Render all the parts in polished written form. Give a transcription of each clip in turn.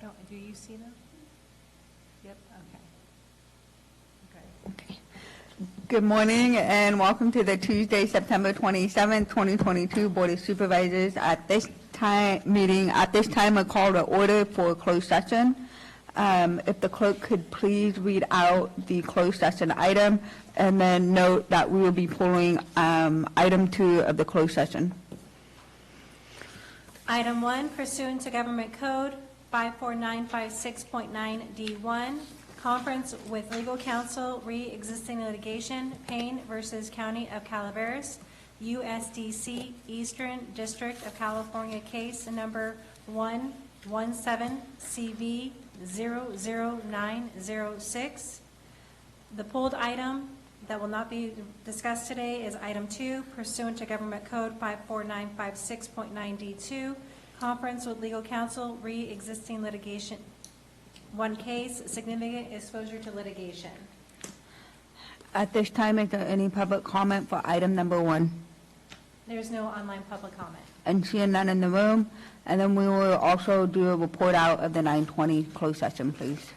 don't, do you see them? Yep, okay. Good morning and welcome to the Tuesday, September 27th, 2022 Board of Supervisors. At this time, a call to order for a closed session. If the clerk could please read out the closed session item and then note that we will be pulling item 2 of the closed session. Item 1, pursuant to Government Code 54956.9D1, conference with legal counsel re-existing litigation, Payne versus County of Calaveras, USDC Eastern District of California case number 117CV00906. The pulled item that will not be discussed today is item 2, pursuant to Government Code 54956.9D2, conference with legal counsel re-existing litigation. One case, significant exposure to litigation. At this time, is there any public comment for item number 1? There's no online public comment. And seeing none in the room, and then we will also do a report out of the 9:20 closed session, please.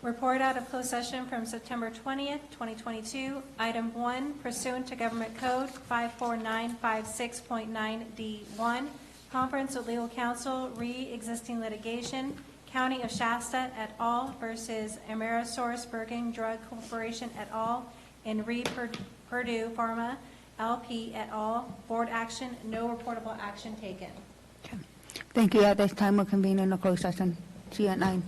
Report out of closed session from September 20th, 2022. Item 1, pursuant to Government Code 54956.9D1, conference with legal counsel re-existing litigation, County of Shasta et al. Versus Amerisource Bergen Drug Corporation et al. And Purdue Pharma LP et al. Board action, no reportable action taken. Okay. Thank you. At this time, we'll convene in a closed session. See you at 9.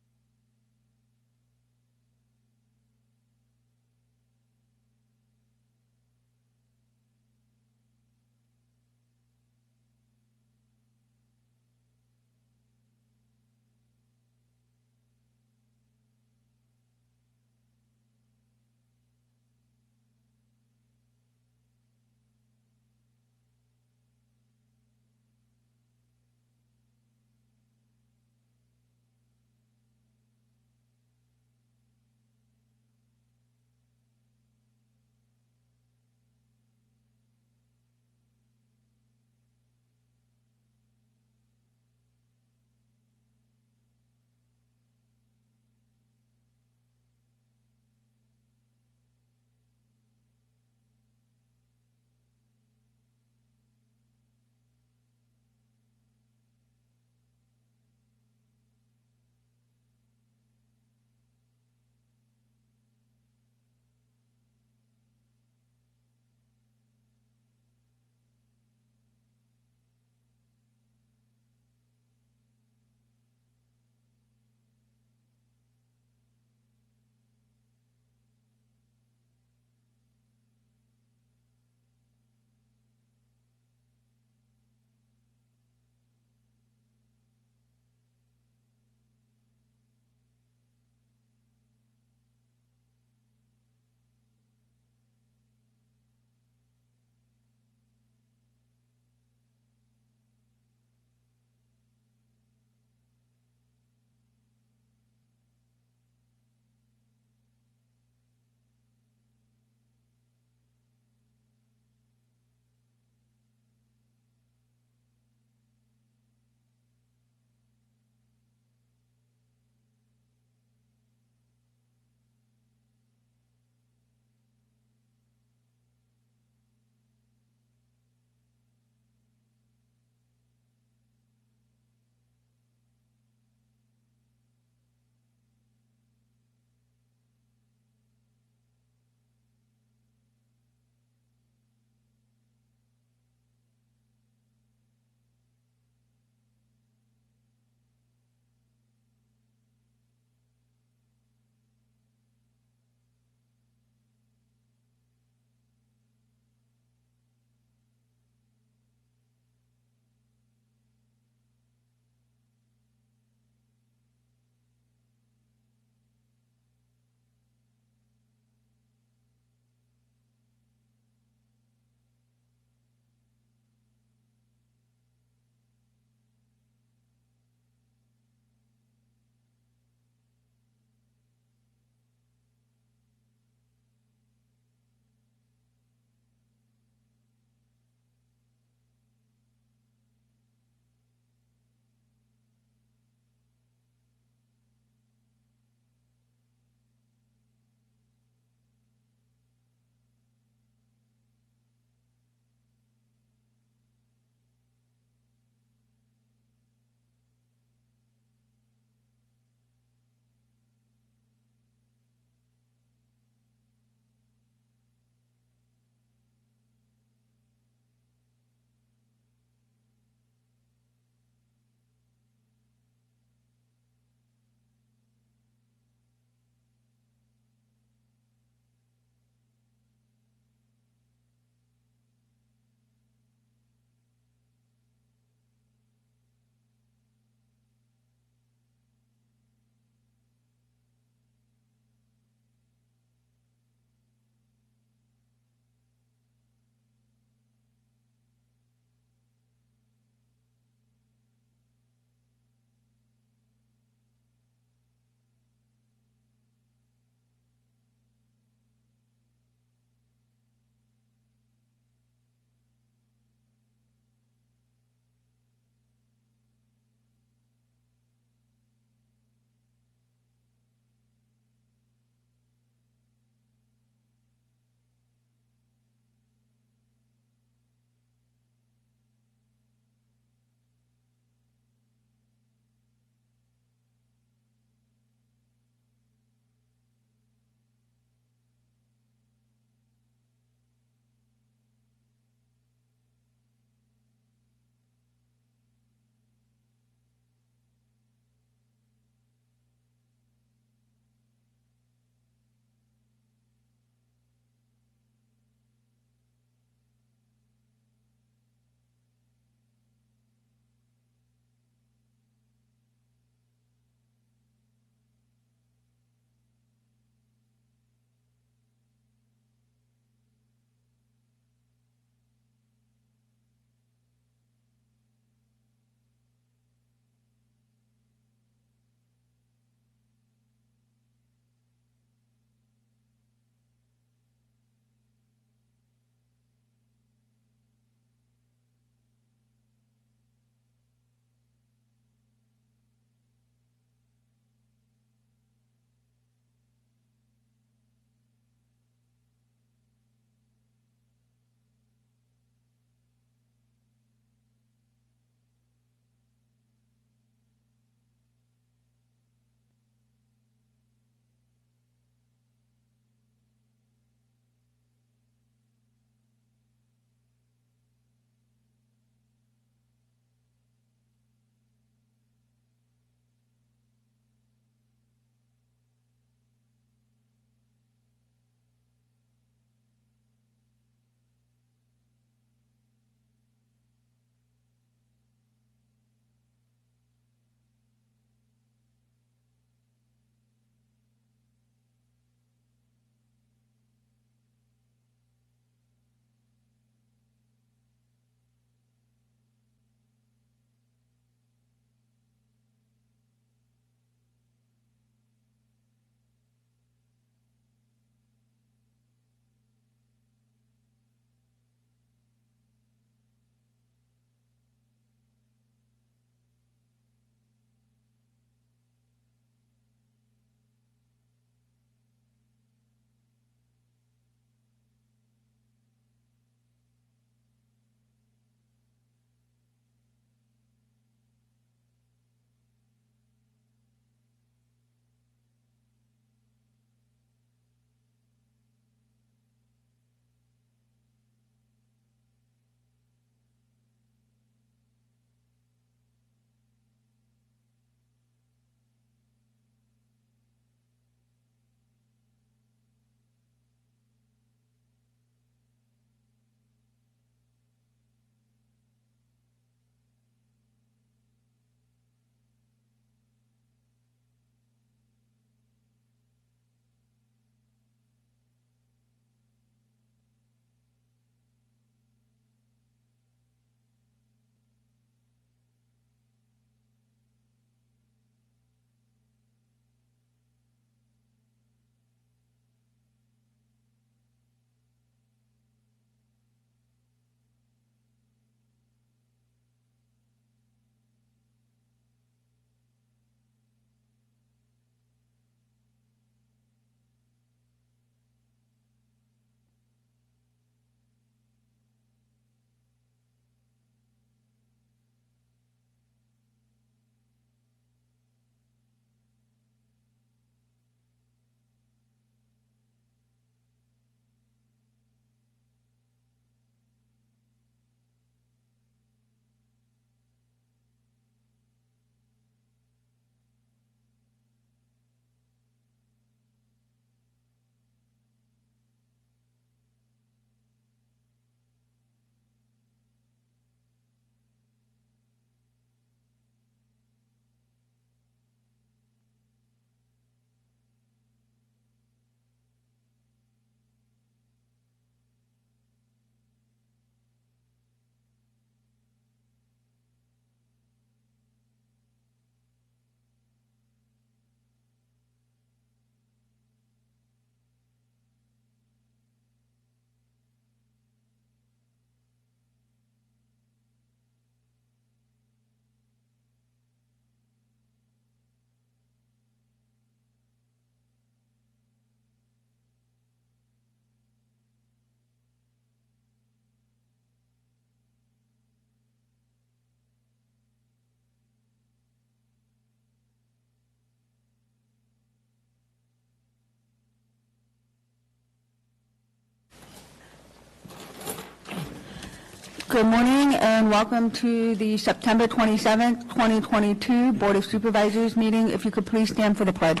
Good morning and welcome to the September 27th, 2022 Board of Supervisors meeting. If you could please stand for the pledge.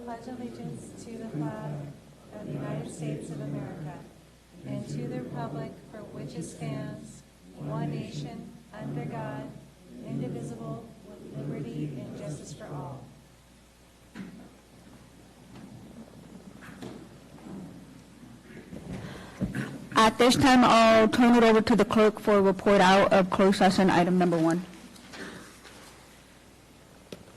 Pledge allegiance to the flag of the United States of America and to the republic for which it stands, one nation, under God, indivisible, with liberty and justice for all. At this time, I'll turn it over to the clerk for a report out of closed session item number 1.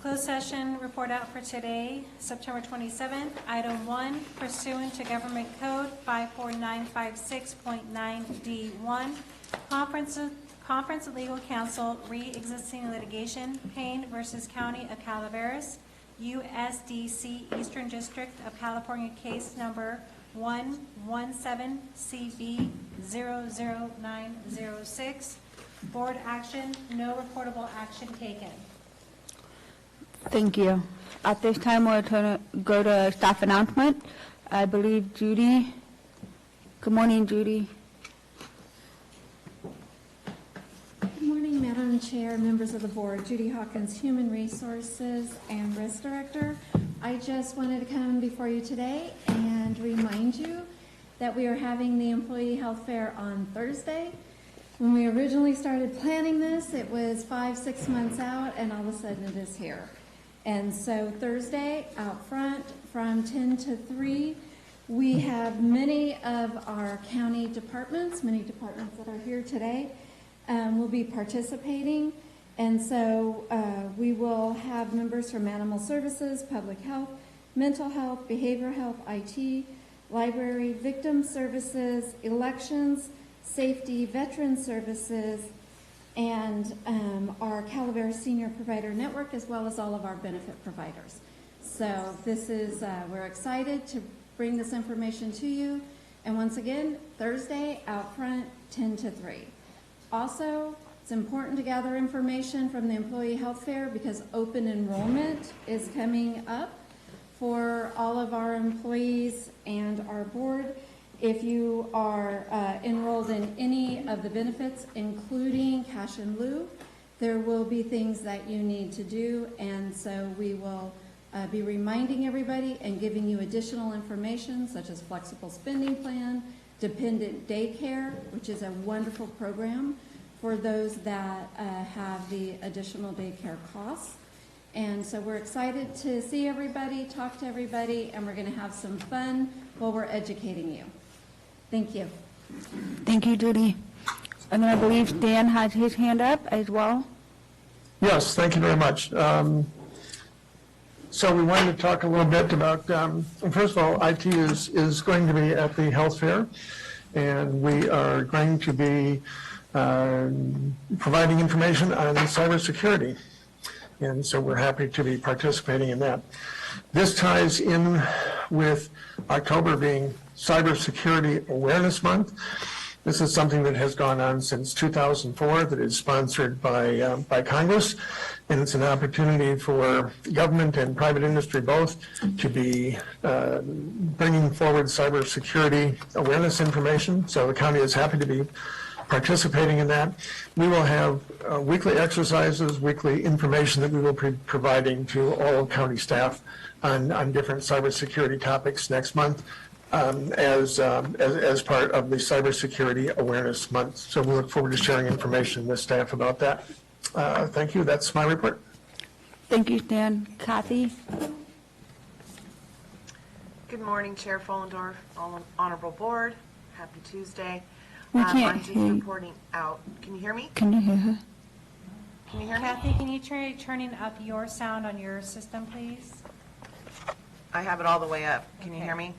Closed session report out for today, September 27th. Item 1, pursuant to Government Code 54956.9D1, Conference of Legal Counsel, re-existing litigation, Payne versus County of Calaveras, USDC Eastern District of California, case number 117CB00906. Board action, no reportable action taken. Thank you. At this time, we'll go to staff announcement. I believe Judy. Good morning, Judy. Good morning, Madam Chair, members of the board. Judy Hawkins, Human Resources and Risk Director. I just wanted to come before you today and remind you that we are having the Employee Health Fair on Thursday. When we originally started planning this, it was 5-6 months out, and all of a sudden it is here. And so Thursday, out front, from 10 to 3, we have many of our county departments, many departments that are here today, will be participating. And so we will have members from Animal Services, Public Health, Mental Health, Behavioral Health, IT, Library, Victim Services, Elections, Safety, Veteran Services, and our Calaveras Senior Provider Network, as well as all of our benefit providers. So this is, we're excited to bring this information to you. And once again, Thursday, out front, 10 to 3. Also, it's important to gather information from the Employee Health Fair because open enrollment is coming up for all of our employees and our board. If you are enrolled in any of the benefits, including cash in lieu, there will be things that you need to do, and so we will be reminding everybody and giving you additional information such as flexible spending plan, dependent daycare, which is a wonderful program for those that have the additional daycare costs. And so we're excited to see everybody, talk to everybody, and we're going to have some fun while we're educating you. Thank you. Thank you, Judy. And then I believe Dan has his hand up as well. Yes, thank you very much. So we wanted to talk a little bit about, first of all, IT is going to be at the health fair, and we are going to be providing information on cybersecurity. And so we're happy to be participating in that. This ties in with October being Cybersecurity Awareness Month. This is something that has gone on since 2004 that is sponsored by Congress, and it's an opportunity for government and private industry both to be bringing forward cybersecurity awareness information. So the county is happy to be participating in that. We will have weekly exercises, weekly information that we will be providing to all county staff on different cybersecurity topics next month. As part of the Cybersecurity Awareness Month. So we look forward to sharing information with staff about that. Thank you. That's my report. Thank you, Stan. Kathy? Good morning, Chair Follendorf, Honorable Board. Happy Tuesday. We can't I'm just hear you. reporting out. Can you hear me? Can you hear her? Can you hear me? Kathy, can you try turning up your sound on your system, please? I have it all the way up. Can you Okay. hear me?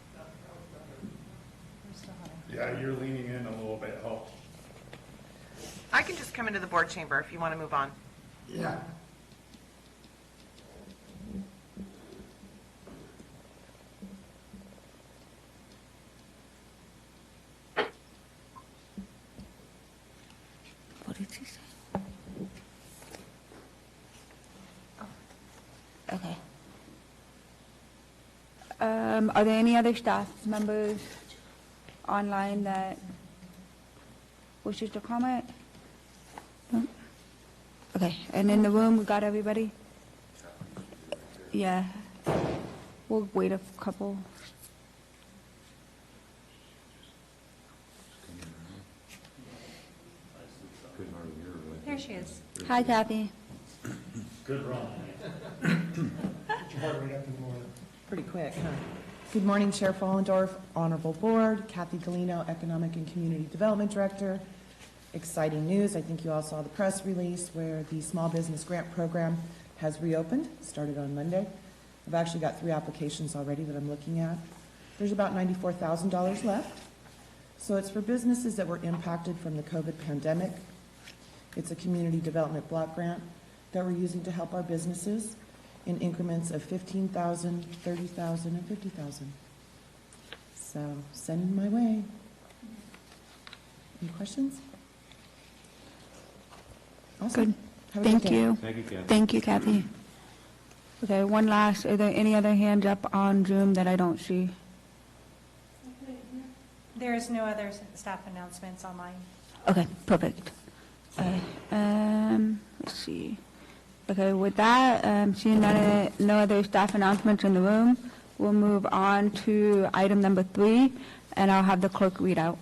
Yeah, you're leaning in a little bit. Oh, I can just come into the board chamber if you want to move on. yeah. What did she say? Okay. Are there any other staff members online that wishes to comment? No? Okay, and in the room, we got everybody? Yeah. We'll wait a couple. There she is. Hi, Kathy. Pretty quick, huh? Good morning, Chair Follendorf, Honorable Board, Kathy Galino, Economic and Community Development Director. Exciting news. I think you all saw the press release where the Small Business Grant Program has reopened, started on Monday. I've actually got 3 applications already that I'm looking at. There's about $94,000 left. So it's for businesses that were impacted from the COVID pandemic. It's a community development block grant that we're using to help our businesses in increments of $15,000, $30,000, and $50,000. So send them my way. Any questions? Awesome. Good. Have a Thank good day. you. Thank you, Kathy. Thank you, Kathy. Okay, one last, are there any other hands up on Zoom that I don't see? There is no other staff announcements online. Okay, perfect. Let's see. Okay, with that, seeing no other staff announcements in the room, we'll move on to item number 3, and I'll have the clerk read out.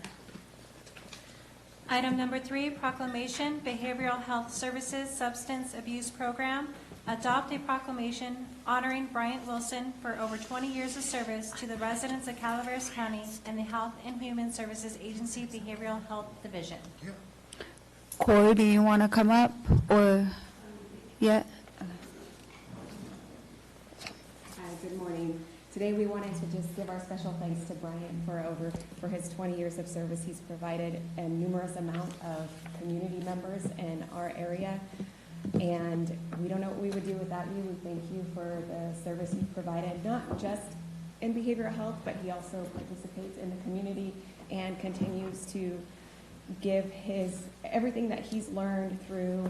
Item number 3, proclamation, Behavioral Health Services Substance Abuse Program. Adopt a proclamation honoring Bryant Wilson for over 20 years of service to the residents of Calaveras County and the Health and Human Services Agency Behavioral Health Division. Corey, do you want to come up, or, yeah? Hi, good morning. Today we wanted to just give our special thanks to Bryant for his 20 years of service. He's provided a numerous amount of community members in our area, and we don't know what we would do without you. We thank you for the service you've provided, not just in behavioral health, but he also participates in the community and continues to give everything that he's learned through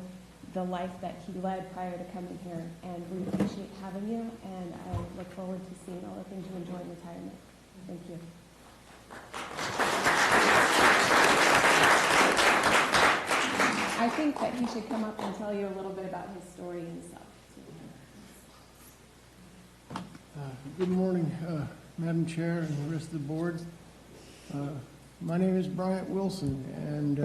the life that he led prior to coming here. And we appreciate having you, and I look forward to seeing all the things you enjoy in retirement. Thank you. I think that he should come up and tell you a little bit about his story himself. Good morning, Madam Chair and the rest of the board. My name is Bryant Wilson, and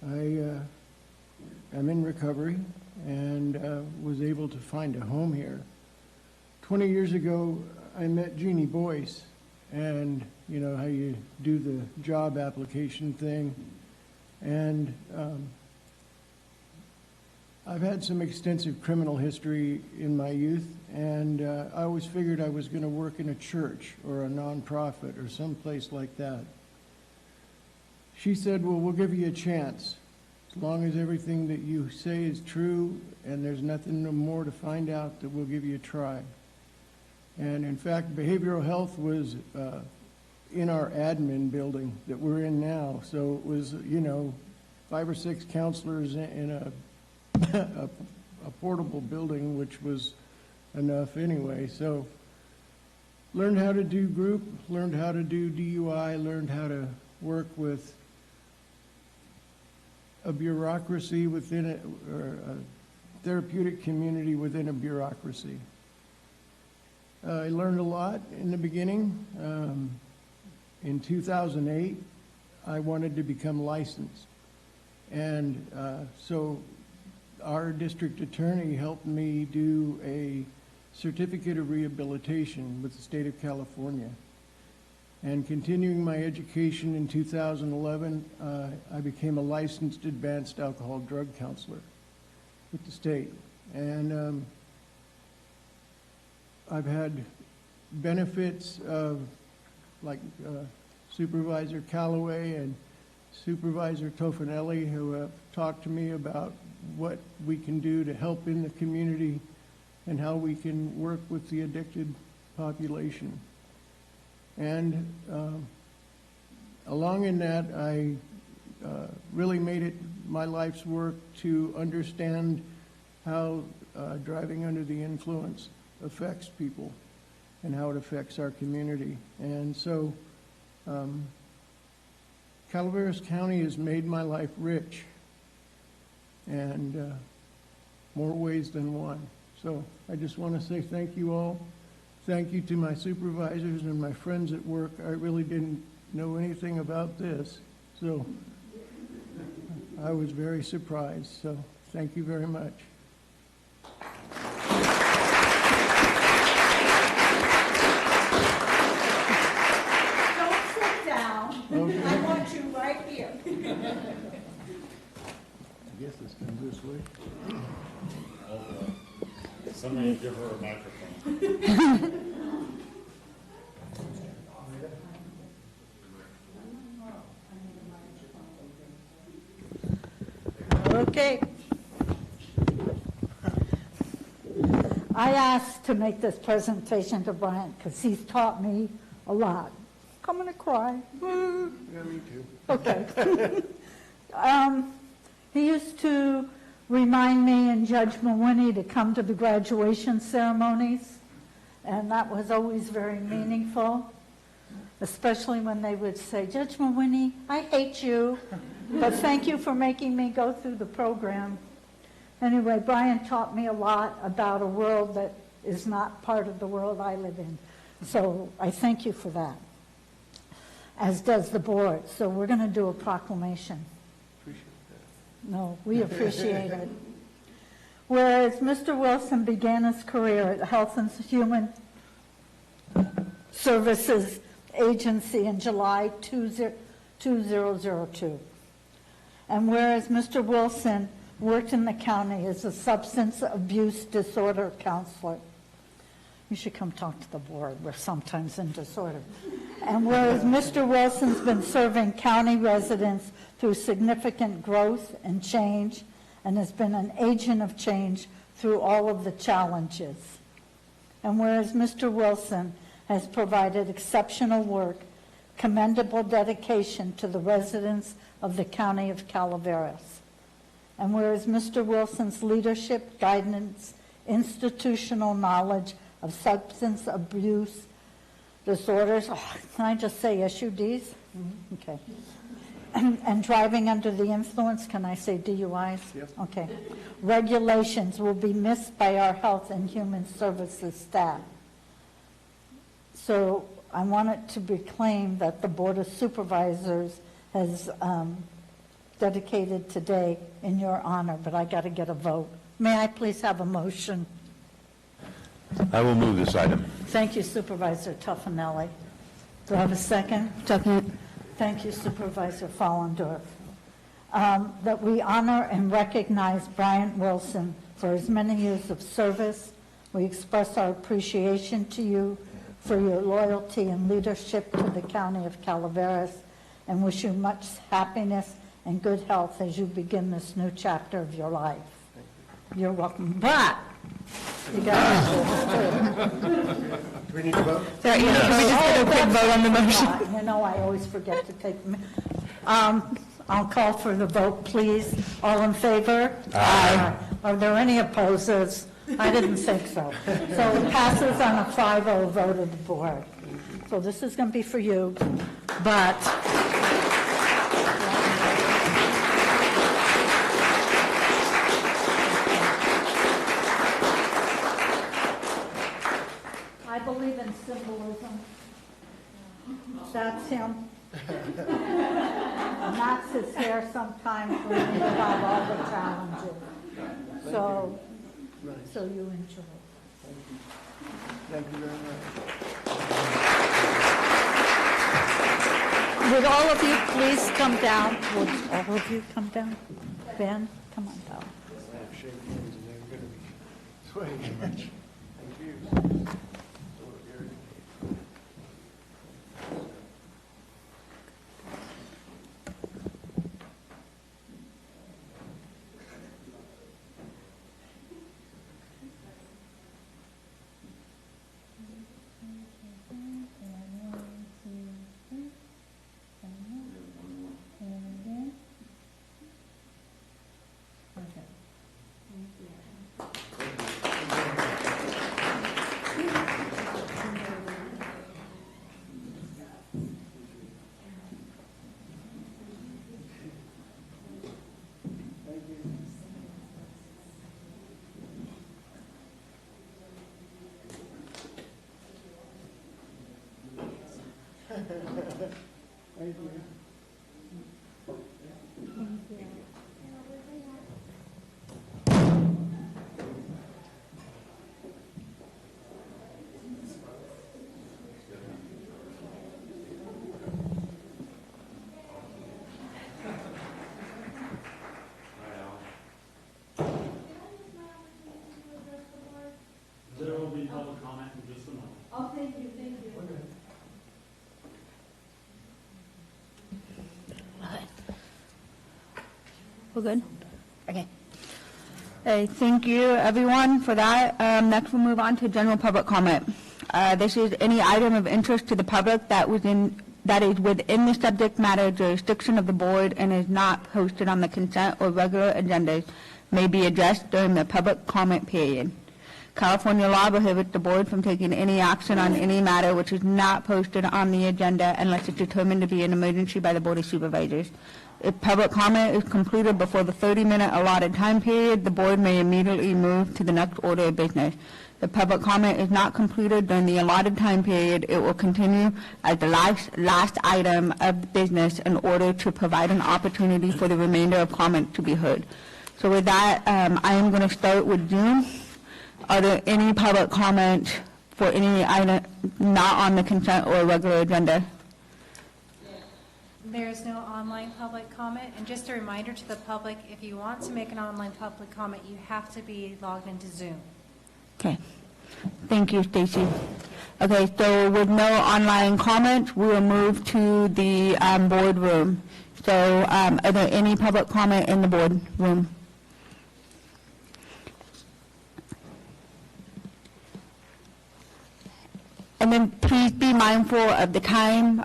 I am in recovery and was able to find a home here. 20 years ago, I met Jeannie Boyce, and you know how you do the job application thing. And I've had some extensive criminal history in my youth, and I always figured I was going to work in a church or a nonprofit or someplace like that. She said, well, we'll give you a chance. As long as everything that you say is true and there's nothing more to find out, that we'll give you a try. And in fact, behavioral health was in our admin building that we're in now. So it was, 5 or 6 counselors in a portable building, which was enough anyway. So learned how to do group, learned how to do DUI, learned how to work with a bureaucracy within it, or a therapeutic community within a bureaucracy. I learned a lot in the beginning. In 2008, I wanted to become licensed. And so our district attorney helped me do a certificate of rehabilitation with the state of California. And continuing my education in 2011, I became a licensed advanced alcohol drug counselor with the state. And I've had benefits of like Supervisor Callaway and Supervisor Tofanelli, who have talked to me about what we can do to help in the community and how we can work with the addicted population. And along in that, I really made it my life's work to understand how driving under the influence affects people. and how it affects our community. And so Calaveras County has made my life rich, and more ways than one. So I just want to say thank you all. Thank you to my supervisors and my friends at work. I really didn't know anything about this, so I was very surprised. So thank you very much. Don't sit down. Okay. I want you right here. I guess this comes this way. Somebody give her a microphone. Okay. I asked to make this presentation to Brian because he's taught me a lot. I'm gonna cry. Yeah, me too. Okay. He used to remind me and Judge Mawini to come to the graduation ceremonies, and that was always very meaningful, especially when they would say, Judge Mawini, I hate you, but thank you for making me go through the program. Anyway, Brian taught me a lot about a world that is not part of the world I live in. So I thank you for that, as does the board. So we're going to do a proclamation. No, we appreciate it. Whereas Mr. Wilson began his career at the Health and Human Services Agency in July 2002. And whereas Mr. Wilson worked in the county as a substance abuse disorder counselor. You should come talk to the board. We're sometimes in disorder. And whereas Mr. Wilson's been serving county residents through significant growth and change and has been an agent of change through all of the challenges. And whereas Mr. Wilson has provided exceptional work, commendable dedication to the residents of the county of Calaveras. And whereas Mr. Wilson's leadership, guidance, institutional knowledge of substance abuse disorders, can I just say SUDs? Okay. And driving under the influence, can I say DUIs? Yep. Okay. Regulations will be missed by our Health and Human Services staff. So I want it to be claimed that the Board of Supervisors has dedicated today in your honor, but I got to get a vote. May I please have a motion? I will move this item. Thank you, Supervisor Tuffanelli. Do I have a second? Second. Thank you, Supervisor Follendorf. That we honor and recognize Brian Wilson for his many years of service. We express our appreciation to you for your loyalty and leadership to the County of Calaveras, and wish you much happiness and good health as you begin this new chapter of your life. You're welcome. But you got Do we need to vote? Can we just get a quick vote on the motion? You know, I always forget to take. I'll call for the vote, please. All in favor? Aye. Are there any opposers? I didn't think so. So it passes on a 5-0 vote of the board. So this is going to be for you, but I believe in symbolism. That's him. And that's his hair sometimes when we have all the challenges. So you enjoy. Thank you very much. Would all of you please come down? Would all of you come down? Ben, come on down. Shake hands and they're going to be sweating too much. Thank you. There will be public comment in just a moment. Oh, thank you, thank you. We're good? Okay. Hey, thank you, everyone, for that. Next, we'll move on to general public comment. This is any item of interest to the public that is within the subject matter jurisdiction of the board and is not posted on the consent or regular agendas may be addressed during the public comment period. California law prohibits the board from taking any action on any matter which is not posted on the agenda unless it's determined to be an emergency by the Board of Supervisors. If public comment is completed before the 30-minute allotted time period, the board may immediately move to the next order of business. If public comment is not completed during the allotted time period, it will continue as the last item of business in order to provide an opportunity for the remainder of comment to be heard. So with that, I am going to start with June. Are there any public comment for any item not on the consent or regular agenda? There is no online public comment, and just a reminder to the public, if you want to make an online public comment, you have to be logged into Zoom. Okay. Thank you, Stacy. Okay, so with no online comments, we will move to the board room. So are there any public comment in the board room? And then please be mindful of the time.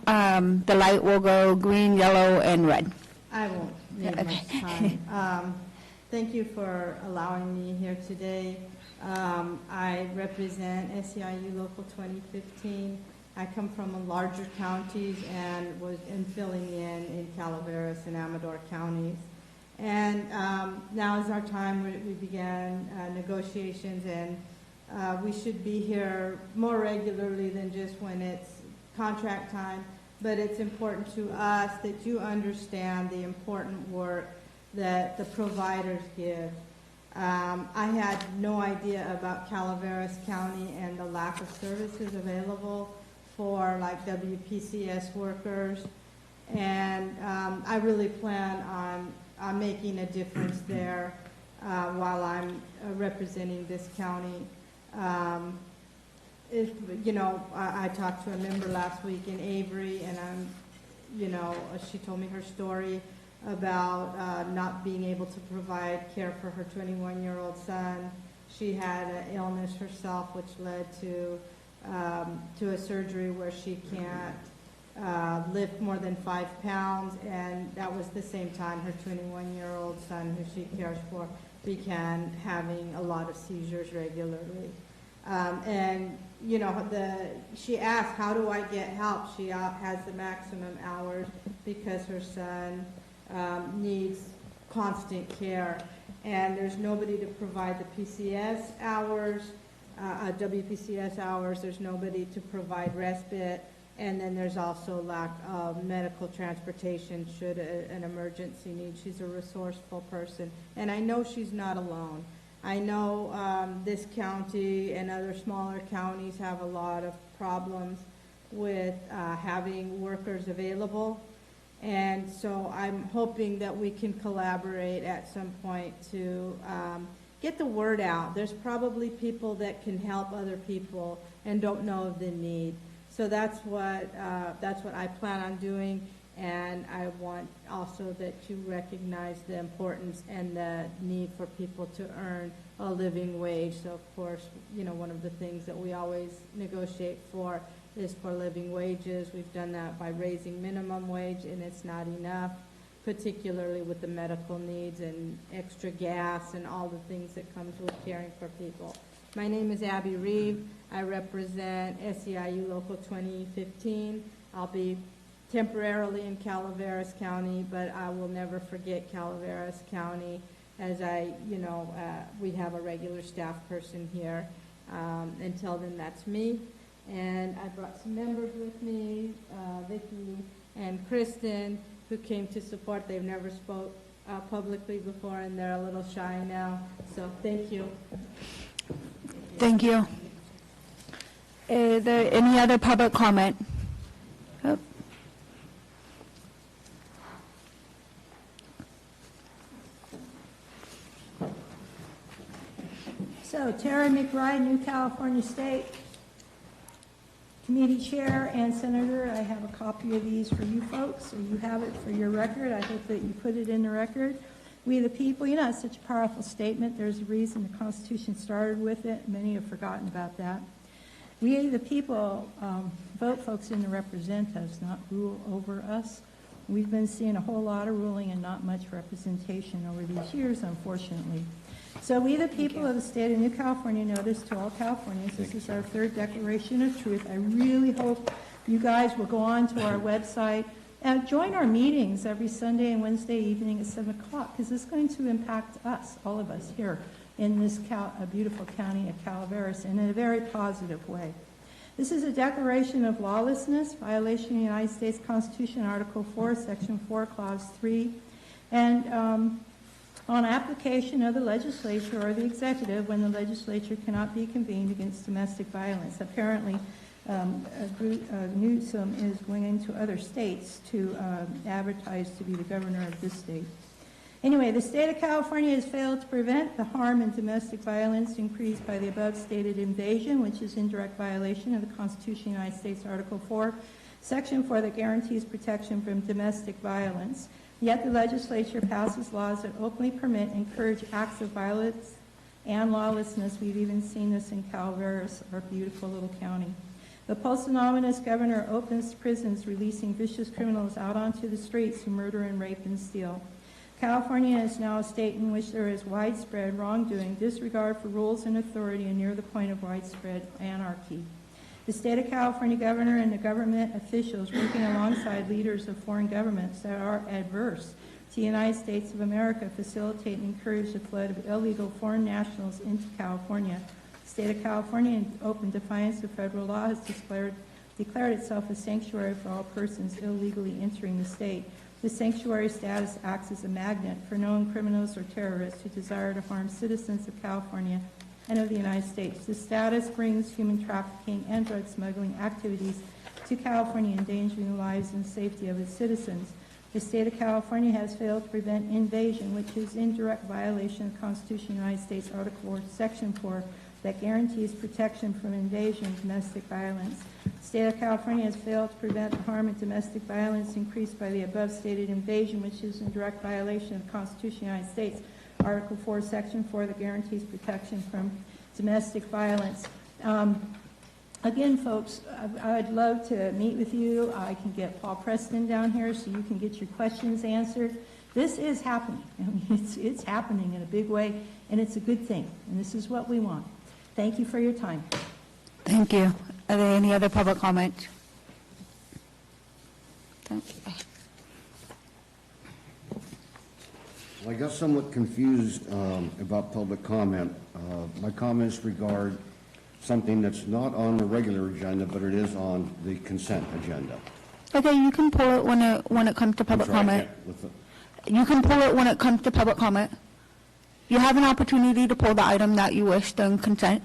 The light will go green, yellow, and red. I won't need much time. Thank you for allowing me here today. I represent SEIU Local 2015. I come from larger counties and was filling in Calaveras and Amador counties. And now is our time. We began negotiations, and we should be here more regularly than just when it's contract time, but it's important to us that you understand the important work that the providers give. I had no idea about Calaveras County and the lack of services available for like WPCS workers, and I really plan on making a difference there while I'm representing this county. I talked to a member last week in Avery, and she told me her story about not being able to provide care for her 21-year-old son. She had an illness herself, which led to a surgery where she can't lift more than 5 pounds, and that was the same time her 21-year-old son, who she cares for, began having a lot of seizures regularly. She asked, how do I get help? She has the maximum hours because her son needs constant care. And there's nobody to provide the PCS hours, WPCS hours. There's nobody to provide respite. And then there's also lack of medical transportation should an emergency need. She's a resourceful person. And I know she's not alone. I know this county and other smaller counties have a lot of problems with having workers available. And so I'm hoping that we can collaborate at some point to get the word out. There's probably people that can help other people and don't know of the need. So that's what I plan on doing, and I want also that you recognize the importance and the need for people to earn a living wage. So of course, one of the things that we always negotiate for is for living wages. We've done that by raising minimum wage, and it's not enough, particularly with the medical needs and extra gas and all the things that comes with caring for people. My name is Abby Reeve. I represent SEIU Local 2015. I'll be temporarily in Calaveras County, but I will never forget Calaveras County, as we have a regular staff person here. Until then, that's me. And I brought some members with me, Vicki and Kristen, who came to support. They've never spoke publicly before, and they're a little shy now. So thank you. Thank you. Is there any other public comment? Oh. So Terry McBride, New California State Committee Chair and Senator. I have a copy of these for you folks, so you have it for your record. I hope that you put it in the record. We the people, you know, it's such a powerful statement. There's a reason the Constitution started with it. Many have forgotten about that. We the people vote folks in to represent us, not rule over us. We've been seeing a whole lot of ruling and not much representation over these years, unfortunately. So we, the people of the state of New California, notice to all Californians, this is our third declaration of truth. I really hope you guys will go on to our website and join our meetings every Sunday and Wednesday evening at 7 o'clock, because it's going to impact us, all of us here in this beautiful county of Calaveras, and in a very positive way. This is a declaration of lawlessness, violation of the United States Constitution, Article 4, Section 4, Clause 3, and on application of the legislature or the executive when the legislature cannot be convened against domestic violence. Apparently, Newsom is going into other states to advertise to be the governor of this state. Anyway, the state of California has failed to prevent the harm and domestic violence increased by the above stated invasion, which is in direct violation of the Constitution of the United States, Article 4, Section 4, that guarantees protection from domestic violence. Yet the legislature passes laws that openly permit and encourage acts of violence and lawlessness. We've even seen this in Calaveras, our beautiful little county. The post-anonymous governor opens prisons, releasing vicious criminals out onto the streets who murder and rape and steal. California is now a state in which there is widespread wrongdoing, disregard for rules and authority, and near the point of widespread anarchy. The state of California governor and the government officials working alongside leaders of foreign governments that are adverse to the United States of America facilitate and encourage the flood of illegal foreign nationals into California. The state of California, in open defiance of federal law, has declared itself a sanctuary for all persons illegally entering the state. The sanctuary status acts as a magnet for known criminals or terrorists who desire to harm citizens of California and of the United States. This status brings human trafficking and drug smuggling activities to California, endangering the lives and safety of its citizens. The state of California has failed to prevent invasion, which is in direct violation of the Constitution of the United States, Article 4, Section 4, that guarantees protection from invasion and domestic violence. The state of California has failed to prevent the harm and domestic violence increased by the above stated invasion, which is in direct violation of the Constitution of the United States, Article 4, Section 4, that guarantees protection from domestic violence. Again, folks, I'd love to meet with you. I can get Paul Preston down here so you can get your questions answered. This is happening. I mean, it's happening in a big way, and it's a good thing, and this is what we want. Thank you for your time. Thank you. Are there any other public comments? Thank you. Well, I got somewhat confused about public comment. My comments regard something that's not on the regular agenda, but it is on the consent agenda. Okay, you can pull it when it comes to public comment. You can pull it when it comes to public comment. You have an opportunity to pull the item that you wish to consent.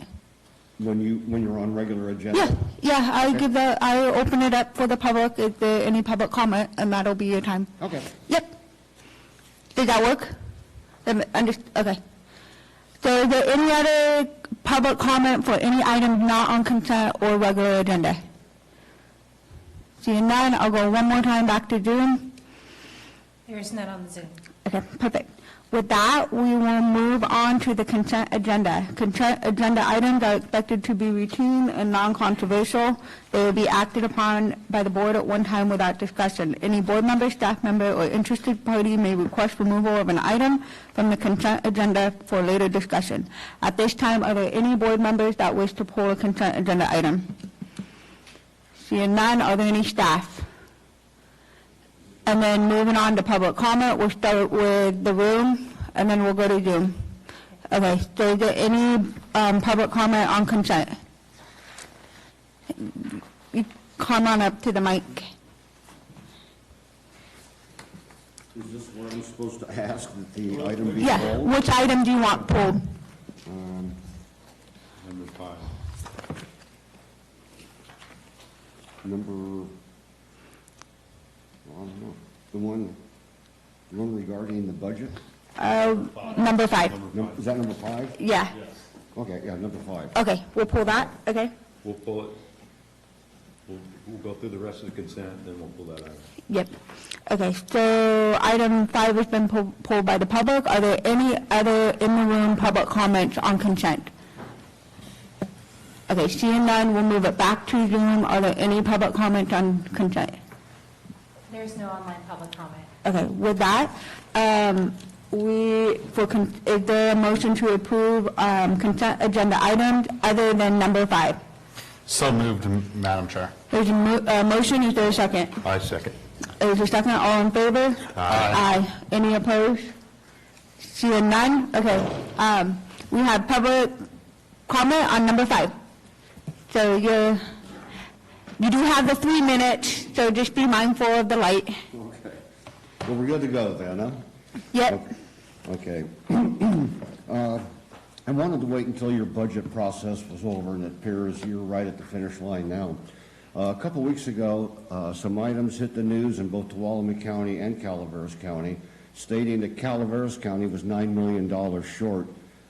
When you're on regular agenda? Yeah, I open it up for the public, if there any public comment, and that'll be your time. Okay. Yep. Does that work? Okay. So is there any other public comment for any item not on consent or regular agenda? Seeing none, I'll go one more time back to Zoom. There's none on the Zoom. Okay, perfect. With that, we will move on to the consent agenda. Consent agenda items are expected to be routine and non-controversial. They will be acted upon by the board at one time without discussion. Any board member, staff member, or interested party may request removal of an item from the consent agenda for later discussion. At this time, are there any board members that wish to pull a consent agenda item? Seeing none, are there any staff? And then moving on to public comment, we'll start with the room, and then we'll go to Zoom. Okay, so is there any public comment on consent? You come on up to the mic. Is this what I'm supposed to ask, that the item be Yeah, pulled? which item do you want pulled? Number 5. Number, I don't know, the one regarding the budget? Number 5. Is that number 5? Yeah. Okay, yeah, number 5. Okay, we'll pull that, okay? We'll pull it. We'll go through the rest of the consent, then we'll pull that out. Yep. Okay, so item 5 has been pulled by the public. Are there any other in-the-room public comments on consent? Okay, seeing none, we'll move it back to Zoom. Are there any public comments on consent? There's no online public comment. Okay, with that, is there a motion to approve consent agenda items other than number 5? So moved, Madam Chair. There's a motion, is there a second? I second. Is there a second, all in favor? Aye. Any opposed? Seeing none, okay. We have public comment on number 5. So you do have the 3 minutes, so just be mindful of the light. Okay. Well, we're good to go then, huh? Yep. Okay. I wanted to wait until your budget process was over, and it appears you're right at the finish line now. A couple weeks ago, some items hit the news in both Tuolumne County and Calaveras County, stating that Calaveras County was $9 million short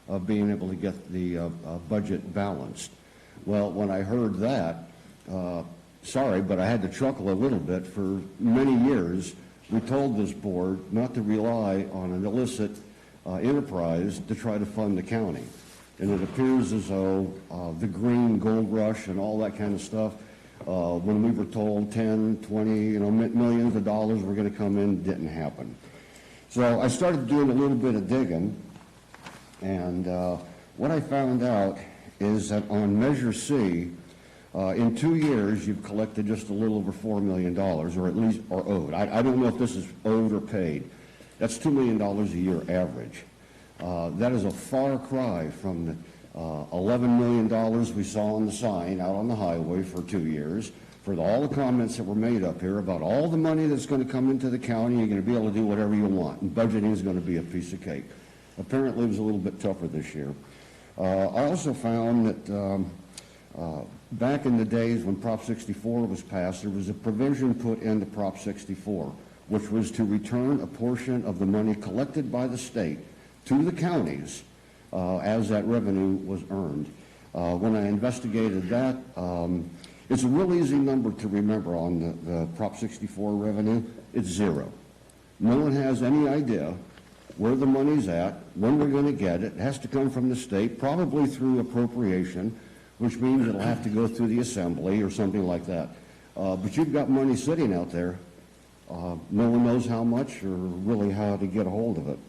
of being able to get the budget balanced. Well, when I heard that, sorry, but I had to chuckle a little bit. For many years, we told this board not to rely on an illicit enterprise to try to fund the county. And it appears as though the green gold rush and all that kind of stuff, when we were told 10, 20, millions of dollars were going to come in, didn't happen. So I started doing a little bit of digging, and what I found out is that on Measure C, in 2 years, you've collected just a little over $4 million, or at least, or owed. I don't know if this is owed or paid. That's $2 million a year average. That is a far cry from the $11 million we saw on the sign out on the highway for 2 years, for all the comments that were made up here about all the money that's going to come into the county. You're going to be able to do whatever you want, and budgeting is going to be a piece of cake. Apparently, it was a little bit tougher this year. I also found that back in the days when Prop 64 was passed, there was a provision put into Prop 64, which was to return a portion of the money collected by the state to the counties as that revenue was earned. When I investigated that, it's a real easy number to remember on the Prop 64 revenue. It's 0. No one has any idea where the money's at, when we're going to get it. It has to come from the state, probably through appropriation, which means it'll have to go through the assembly or something like that. But you've got money sitting out there. No one knows how much or really how to get a hold of it.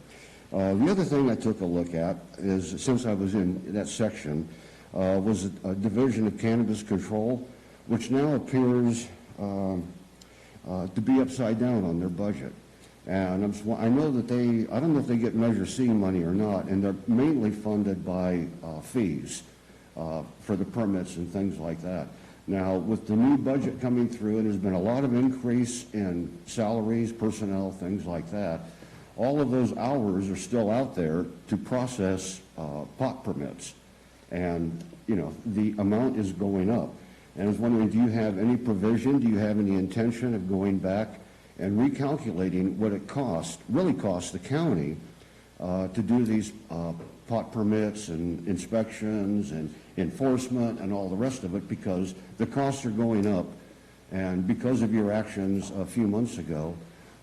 The other thing I took a look at is, since I was in that section, was a division of cannabis control, which now appears to be upside down on their budget. And I know that I don't know if they get Measure C money or not, and they're mainly funded by fees for the permits and things like that. Now, with the new budget coming through, and there's been a lot of increase in salaries, personnel, things like that, all of those hours are still out there to process pot permits. And, the amount is going up. And I was wondering, do you have any provision, do you have any intention of going back and recalculating what it really costs the county to do these pot permits and inspections and enforcement and all the rest of it, because the costs are going up, and because of your actions a few months ago,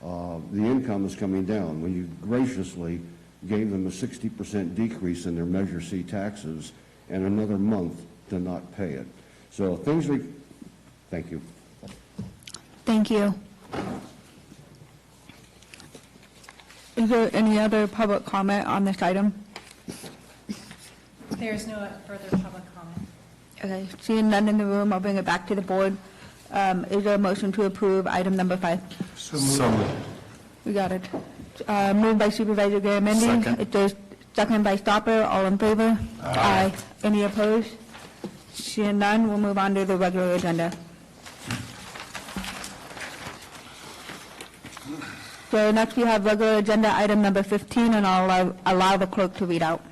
the income is coming down when you graciously gave them a 60% decrease in their Measure C taxes and another month to not pay it. So thank you. Thank you. Is there any other public comment on this item? There's no further public comment. Okay, seeing none in the room, I'll bring it back to the board. Is there a motion to approve item number 5? So moved. We got it. Moved by Supervisor Garamendi. Second. There's second by Stopper. All in favor? Aye. Any opposed? Seeing none, we'll move on to the regular agenda. So next we have regular agenda item number 15, and I'll allow the clerk to read out.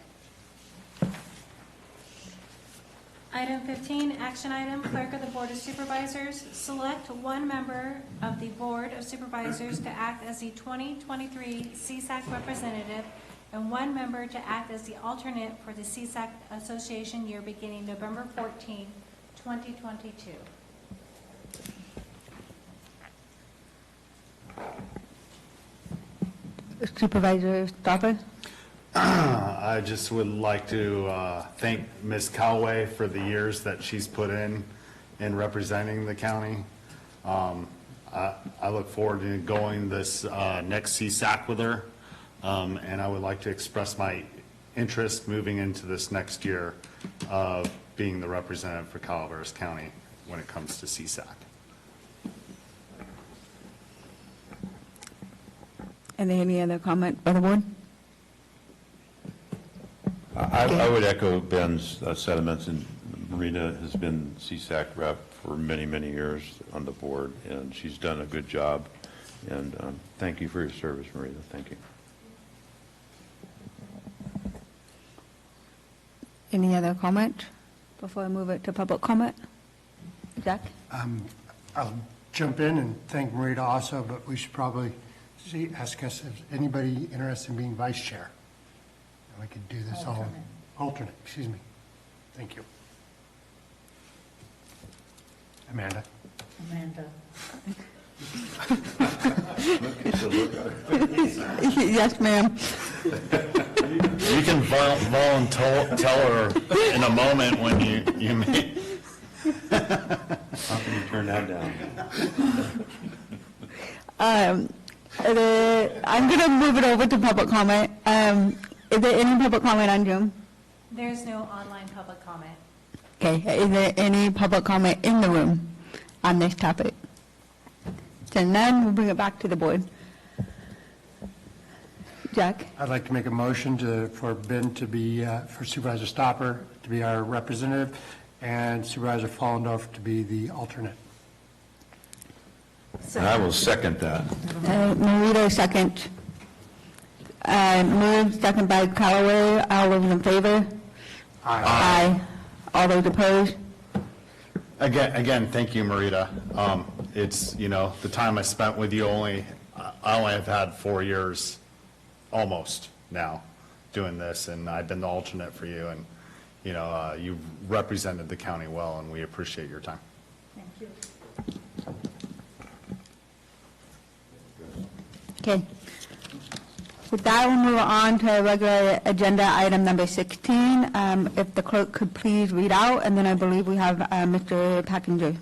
Item 15, action item, Clerk of the Board of Supervisors, select one member of the Board of Supervisors to act as the 2023 CSAC representative and one member to act as the alternate for the CSAC Association year beginning November 14, 2022. Supervisor Stopper? I just would like to thank Ms. Callaway for the years that she's put in representing the county. I look forward to going this next CSAC with her, and I would like to express my interest moving into this next year of being the representative for Calaveras County when it comes to CSAC. Any other comment by the board? I would echo Ben's sentiments, and Marina has been CSAC rep for many, many years on the board, and she's done a good job. And thank you for your service, Marina. Thank you. Any other comment before I move it to public comment? Jack? I'll jump in and thank Marita also, but we should probably ask us if anybody interested in being vice chair. And we could do this all. Alternate, excuse me. Thank you. Amanda? Amanda. Yes, ma'am. You can tell her in a moment when you may. How can you turn that down? I'm going to move it over to public comment. Is there any public comment on Zoom? There's no online public comment. Okay, is there any public comment in the room on this topic? So none, we'll bring it back to the board. Jack? I'd like to make a motion for Ben to be, for Supervisor Stopper to be our representative and Supervisor Fallendorf to be the alternate. And I will second that. Marito, second. Moved, second by Callaway. All those in favor? Aye. All those opposed? Again, thank you, Marita. It's, the time I spent with you I only have had 4 years, almost now, doing this, and I've been the alternate for you, and, you've represented the county well, and we appreciate your time. Thank you. Okay. With that, we'll move on to regular agenda item number 16. If the clerk could please read out, and then I believe we have Mr. Packinger.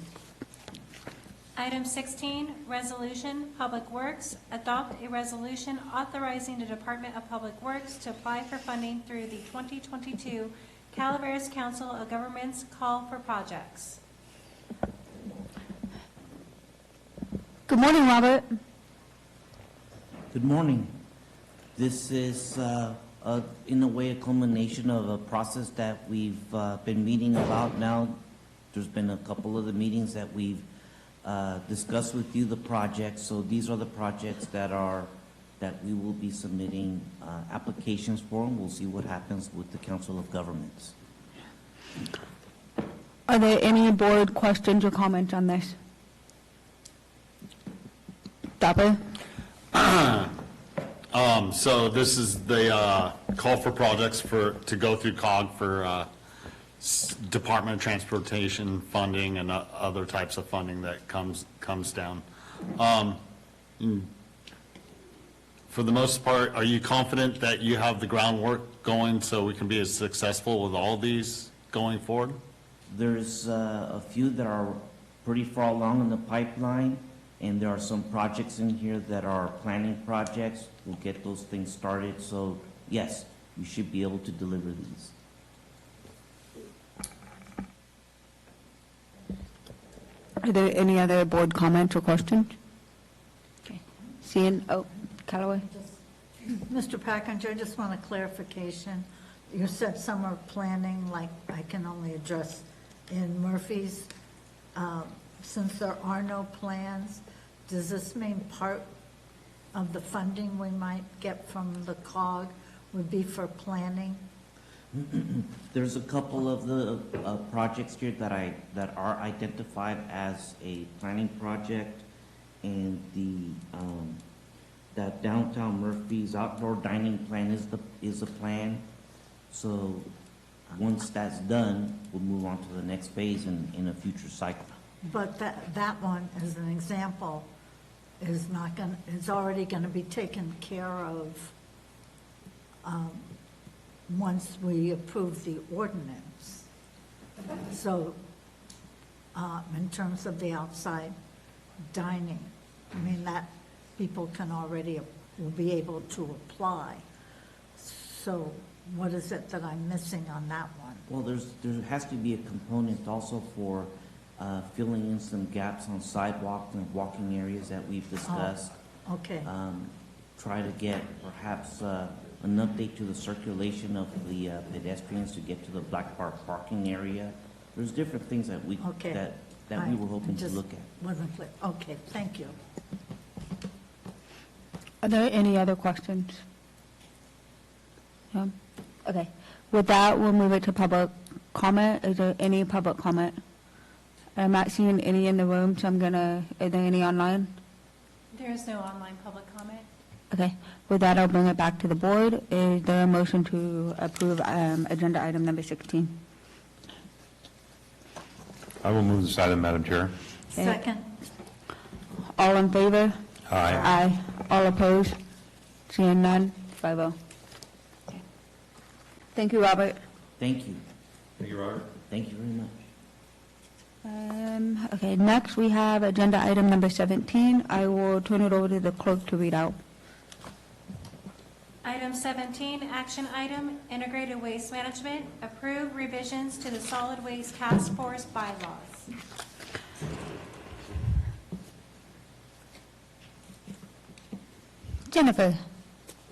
Item 16, resolution, Public Works, adopt a resolution authorizing the Department of Public Works to apply for funding through the 2022 Calaveras Council of Governments Call for Projects. Good morning, Robert. Good morning. This is, in a way, a culmination of a process that we've been meeting about now. There's been a couple of the meetings that we've discussed with you, the projects. So these are the projects that we will be submitting applications for, and we'll see what happens with the Council of Governments. Are there any board questions or comments on this? Stopper? So this is the call for projects to go through COG for Department of Transportation funding and other types of funding that comes down. For the most part, are you confident that you have the groundwork going so we can be as successful with all these going forward? There's a few that are pretty far along in the pipeline, and there are some projects in here that are planning projects. We'll get those things started. So yes, we should be able to deliver these. Are there any other board comments or questions? Okay. Callaway? Mr. Packinger, I just want a clarification. You said summer planning, like I can only address in Murphy's, since there are no plans, does this mean part of the funding we might get from the COG would be for planning? There's a couple of the projects here that are identified as a planning project, and that downtown Murphy's outdoor dining plan is the plan. So once that's done, we'll move on to the next phase in a future cycle. But that one, as an example, is already gonna be taken care of, once we approve the ordinance. So, in terms of the outside dining, I mean, that people will be able to apply. So what is it that I'm missing on that one? Well, there has to be a component also for filling in some gaps on sidewalks and walking areas that we've discussed. Okay, Try to get perhaps an update to the circulation of the pedestrians to get to the Black Park parking area. There's different things that we Okay. that we were hoping to Just look at. wasn't clear. Okay, thank you. Are there any other questions? No? Okay. With that, we'll move it to public comment. Is there any public comment? I'm not seeing any in the room, so are there any online? There is no online public comment. Okay. With that, I'll bring it back to the board. Is there a motion to approve agenda item number 16? I will move this item, Madam Chair. Okay. Second, All in favor? Aye. Aye. All opposed? Seeing none, 5-0. Okay. Thank you, Robert. Thank you. Thank you, Robert. Thank you very much. Okay, next we have agenda item number 17. I will turn it over to the clerk to read out. Item 17, action item, integrated waste management, approve revisions to the solid waste task force bylaws. Jennifer,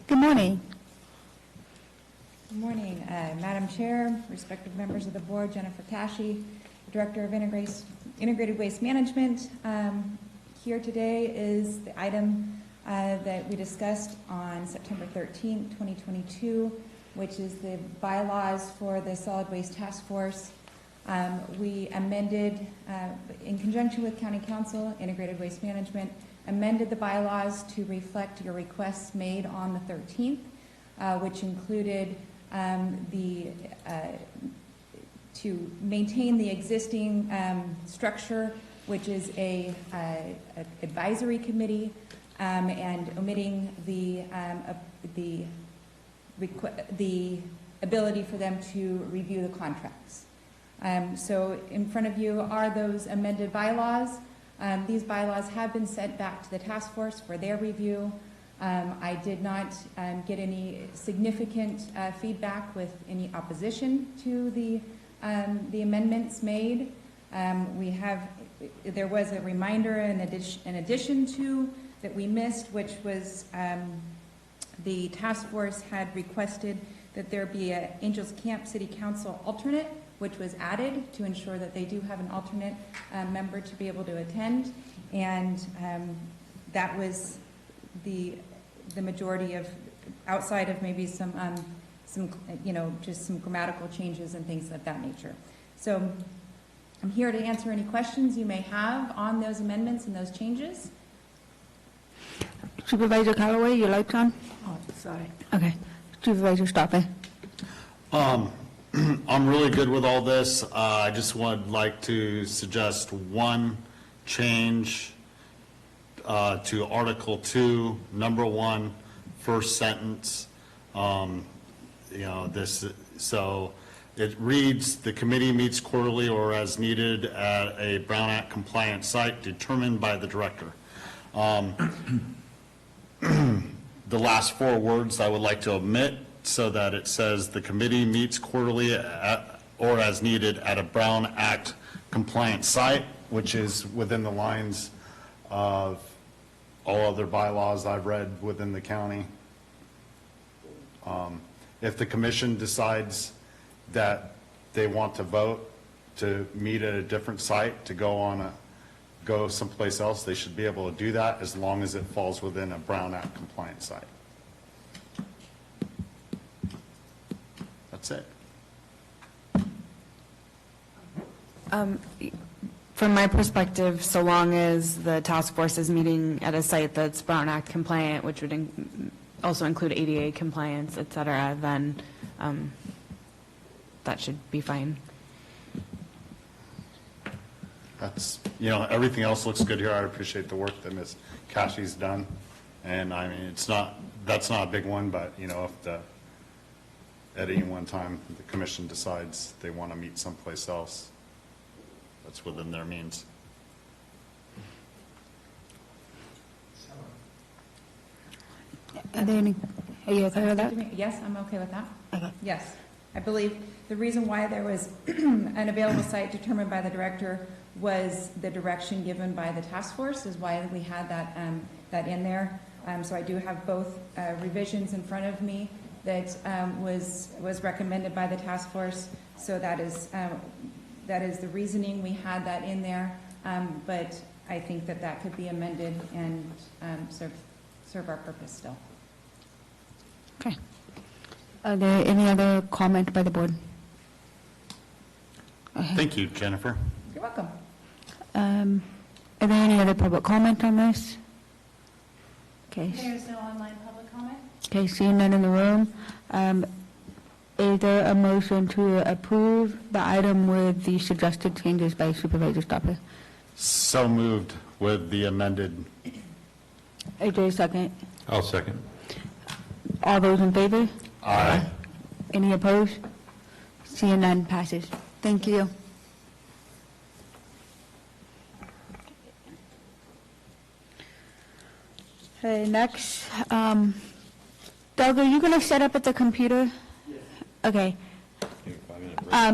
good morning. Good morning, Madam Chair, respective members of the board, Jennifer Tashi, Director of Integrated Waste Management. Here today is the item that we discussed on September 13th, 2022, which is the bylaws for the Solid Waste Task Force. We amended, in conjunction with County Council, Integrated Waste Management, amended the bylaws to reflect your requests made on the 13th, which included to maintain the existing structure, which is a advisory committee, and omitting the ability for them to review the contracts. So in front of you are those amended bylaws. These bylaws have been sent back to the task force for their review. I did not get any significant feedback with any opposition to the amendments made. There was a reminder in addition to that we missed, which was the task force had requested that there be an Angels Camp City Council alternate, which was added to ensure that they do have an alternate member to be able to attend. And that was the majority of, outside of maybe some just some grammatical changes and things of that nature. So I'm here to answer any questions you may have on those amendments and those changes. Supervisor Callaway, your light's on? oh, sorry. Okay. Supervisor Stoppe. I'm really good with all this. I just would like to suggest one change to Article 2, number 1, first sentence. So it reads, "The committee meets quarterly or as needed at a Brown Act compliant site determined by the director." The last 4 words I would like to omit so that it says, "The committee meets quarterly or as needed at a Brown Act compliant site," which is within the lines of all other bylaws I've read within the county. If the commission decides that they want to vote to meet at a different site, to go someplace else, they should be able to do that as long as it falls within a Brown Act compliant site. That's it. From my perspective, so long as the task force is meeting at a site that's Brown Act compliant, which would also include ADA compliance, et cetera, then that should be fine. That's, everything else looks good here. I appreciate the work that Ms. Cashy's done. And I mean, that's not a big one, but, if at any one time the commission decides they want to meet someplace else, that's within their means. Are you okay with that? Yes, I'm okay with that. Okay. Yes. I believe the reason why there was an available site determined by the director was the direction given by the task force is why we had that in there. So I do have both revisions in front of me that was recommended by the task force. So that is the reasoning we had that in there. But I think that could be amended and serve our purpose still. Okay. Are there any other comment by the board? Thank you, Jennifer. You're welcome. Are there any other public comment on this? Okay. There's no online public comment. Okay, seeing none in the room. Is there a motion to approve the item with the suggested changes by Supervisor Stopper? So moved with the amended. Is there a second? I'll second. All those in favor? Aye. Any opposed? Seeing none, passes. Thank you. Okay, next, Doug, are you going to set up at the computer? Yes. Okay.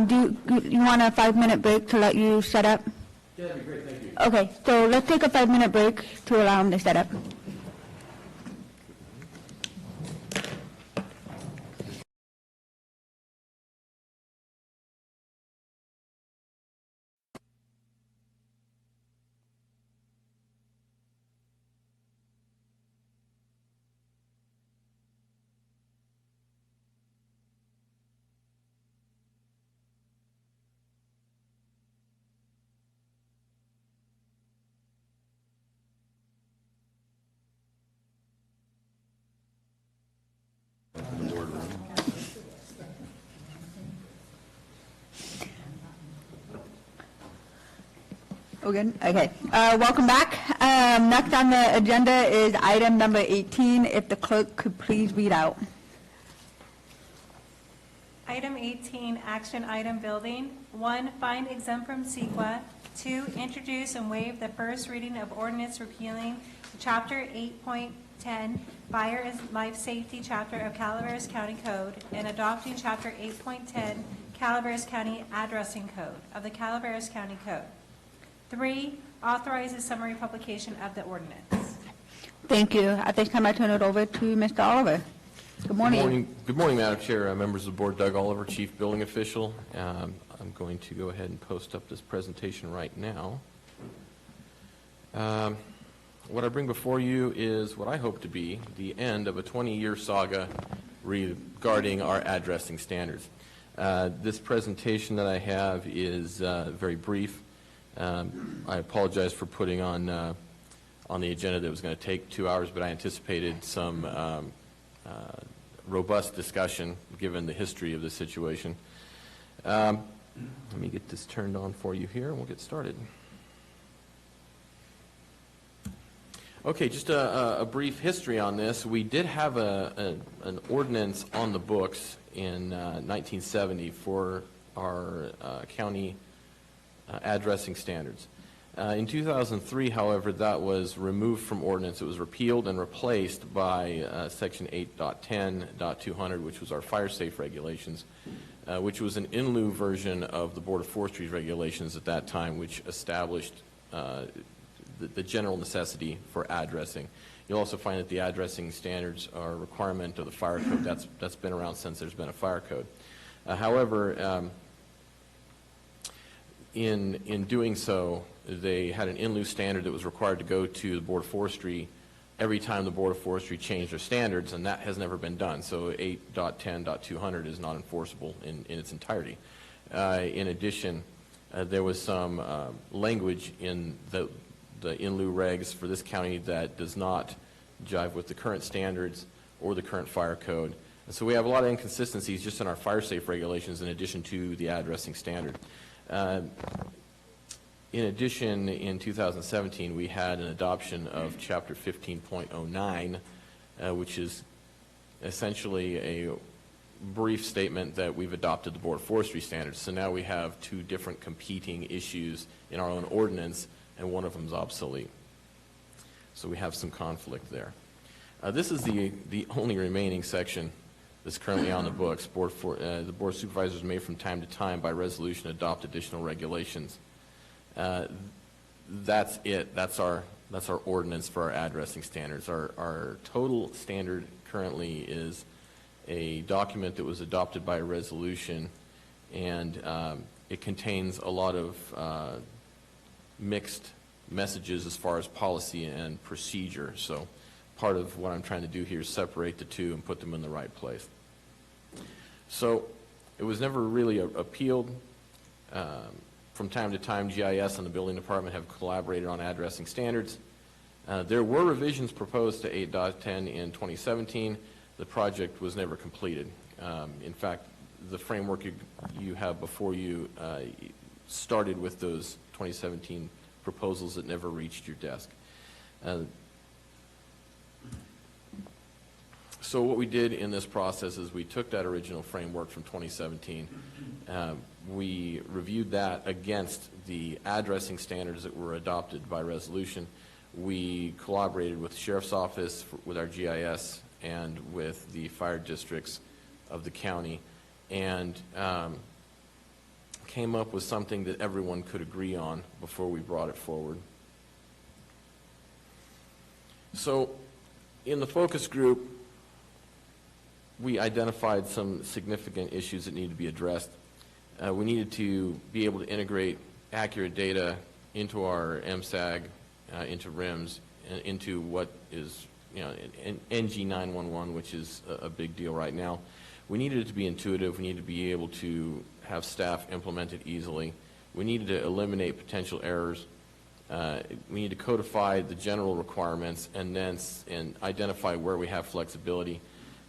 Do you want a 5-minute break to let you set up? Yeah, that'd be great, thank you. Okay, so let's take a 5-minute break to allow him to set up. Good. Okay. Welcome back. Next on the agenda is item number 18. If the clerk could please read out. Item 18, action item building. 1, find exempt from CEQA. 2, introduce and waive the first reading of ordinance repealing Chapter 8.10 Fire and Life Safety Chapter of Calaveras County Code and adopting Chapter 8.10 Calaveras County Addressing Code of the Calaveras County Code. 3, authorize the summary publication of the ordinance. Thank you. At this time, I turn it over to Mr. Oliver. Good morning. Good morning, Madam Chair, members of the board. Doug Oliver, Chief Building Official. I'm going to go ahead and post up this presentation right now. What I bring before you is what I hope to be the end of a 20-year saga regarding our addressing standards. This presentation that I have is very brief. I apologize for putting on the agenda that was going to take 2 hours, but I anticipated some robust discussion given the history of the situation. Let me get this turned on for you here and we'll get started. Okay, just a brief history on this. We did have an ordinance on the books in 1970 for our county addressing standards. In 2003, however, that was removed from ordinance. It was repealed and replaced by Section 8.10.200, which was our fire safe regulations, which was an in lieu version of the Board of Forestry's regulations at that time, which established the general necessity for addressing. You'll also find that the addressing standards are a requirement of the fire code. That's been around since there's been a fire code. However, In doing so, they had an in-lieu standard that was required to go to the Board of Forestry every time the Board of Forestry changed their standards, and that has never been done. So 8.10.200 is not enforceable in its entirety. In addition, there was some language in the in-lieu regs for this county that does not jive with the current standards or the current fire code. And so we have a lot of inconsistencies just in our fire safe regulations in addition to the addressing standard. In addition, in 2017, we had an adoption of Chapter 15.09, which is essentially a brief statement that we've adopted the Board of Forestry standards. So now we have two different competing issues in our own ordinance, and one of them is obsolete. So we have some conflict there. This is the only remaining section that's currently on the books. The Board of Supervisors may from time to time by resolution adopt additional regulations. That's it. That's our ordinance for our addressing standards. Our total standard currently is a document that was adopted by a resolution, and it contains a lot of mixed messages as far as policy and procedure. So part of what I'm trying to do here is separate the two and put them in the right place. So it was never really appealed. From time to time, GIS and the building department have collaborated on addressing standards. There were revisions proposed to 8.10 in 2017. The project was never completed. In fact, the framework you have before you started with those 2017 proposals that never reached your desk. So what we did in this process is we took that original framework from 2017, we reviewed that against the addressing standards that were adopted by resolution. We collaborated with the Sheriff's Office, with our GIS, and with the fire districts of the county, and came up with something that everyone could agree on before we brought it forward. So in the focus group, we identified some significant issues that needed to be addressed. We needed to be able to integrate accurate data into our MSAG, into RIMS, into what is, NG 911, which is a big deal right now. We needed it to be intuitive. We needed to be able to have staff implement it easily. We needed to eliminate potential errors. We need to codify the general requirements and identify where we have flexibility.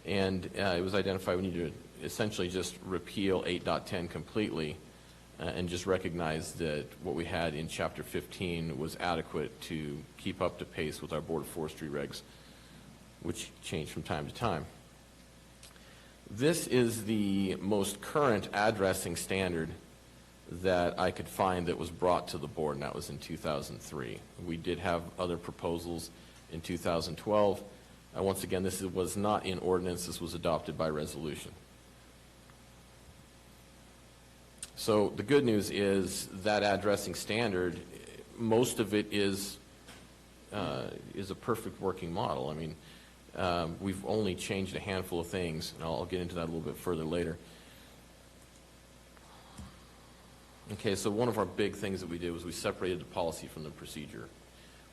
And it was identified we need to essentially just repeal 8.10 completely and just recognize that what we had in Chapter 15 was adequate to keep up to pace with our Board of Forestry regs, which change from time to time. This is the most current addressing standard that I could find that was brought to the board, and that was in 2003. We did have other proposals in 2012. Once again, this was not in ordinance. This was adopted by resolution. So the good news is that addressing standard, most of it is a perfect working model. I mean, we've only changed a handful of things, and I'll get into that a little bit further later. Okay, so one of our big things that we did was we separated the policy from the procedure.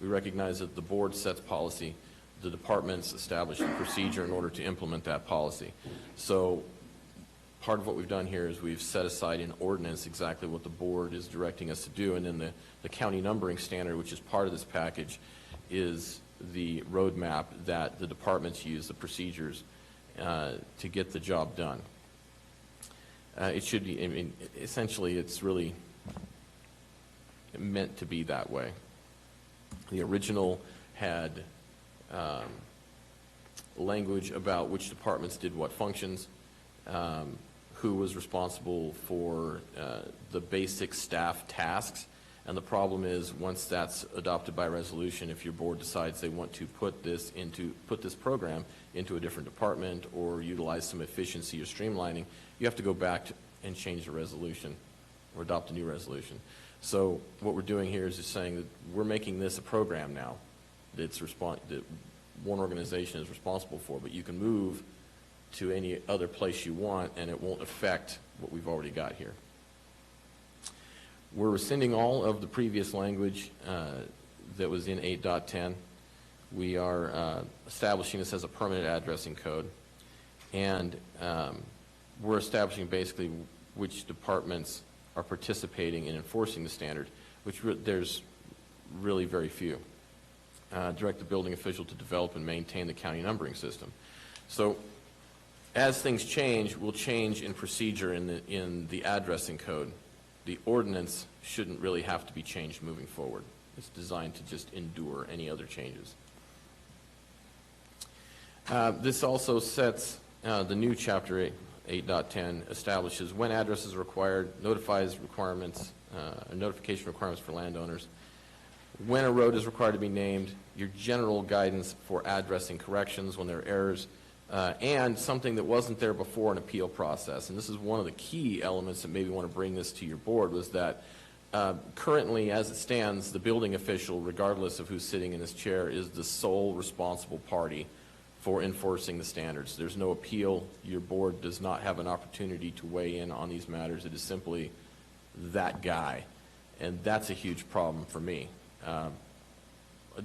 We recognize that the board sets policy, the departments establish a procedure in order to implement that policy. So part of what we've done here is we've set aside in ordinance exactly what the board is directing us to do, and then the county numbering standard, which is part of this package, is the roadmap that the departments use, the procedures, to get the job done. It should be, I mean, essentially it's really meant to be that way. The original had language about which departments did what functions, who was responsible for the basic staff tasks, and the problem is once that's adopted by resolution, if your board decides they want to put this program into a different department or utilize some efficiency or streamlining, you have to go back and change the resolution or adopt a new resolution. So what we're doing here is just saying that we're making this a program now that one organization is responsible for, but you can move to any other place you want and it won't affect what we've already got here. We're rescinding all of the previous language that was in 8.10. We are establishing this as a permanent addressing code, and we're establishing basically which departments are participating in enforcing the standard, which there's really very few. Direct the building official to develop and maintain the county numbering system. So as things change, we'll change in procedure in the addressing code. The ordinance shouldn't really have to be changed moving forward. It's designed to just endure any other changes. This also sets the new Chapter 8.10 establishes when address is required, notifies requirements, notification requirements for landowners, when a road is required to be named, your general guidance for addressing corrections when there are errors, and something that wasn't there before, an appeal process. And this is one of the key elements that maybe want to bring this to your board, was that currently, as it stands, the building official, regardless of who's sitting in this chair, is the sole responsible party for enforcing the standards. There's no appeal. Your board does not have an opportunity to weigh in on these matters. It is simply that guy, and that's a huge problem for me.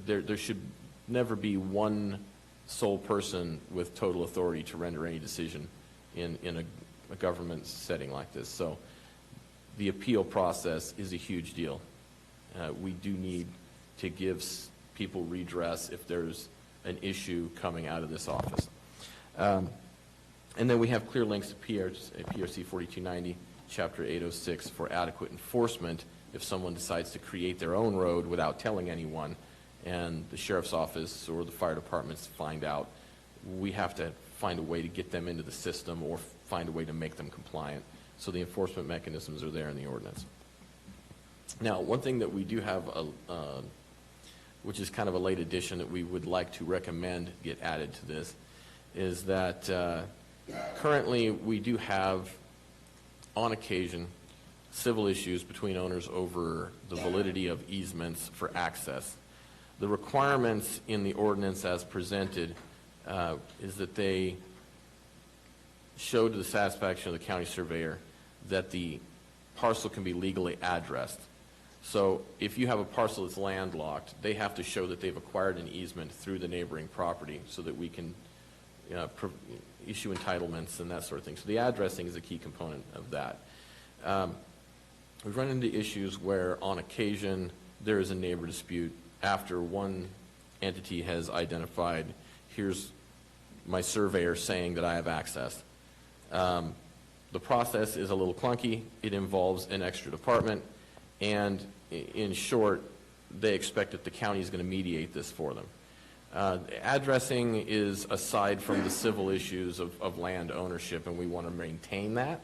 There should never be one sole person with total authority to render any decision in a government setting like this. So the appeal process is a huge deal. We do need to give people redress if there's an issue coming out of this office. And then we have clear links to PRC 4290, Chapter 806 for adequate enforcement if someone decides to create their own road without telling anyone, and the sheriff's office or the fire departments find out. We have to find a way to get them into the system or find a way to make them compliant. So the enforcement mechanisms are there in the ordinance. Now, one thing that we do have, which is kind of a late addition that we would like to recommend get added to this, is that currently we do have, on occasion, civil issues between owners over the validity of easements for access. The requirements in the ordinance as presented is that they show to the satisfaction of the county surveyor that the parcel can be legally addressed. So if you have a parcel that's landlocked, they have to show that they've acquired an easement through the neighboring property so that we can issue entitlements and that sort of thing. So the addressing is a key component of that. We've run into issues where on occasion there is a neighbor dispute after one entity has identified, here's my surveyor saying that I have access. The process is a little clunky. It involves an extra department, and in short, they expect that the county is going to mediate this for them. Addressing is aside from the civil issues of land ownership, and we want to maintain that.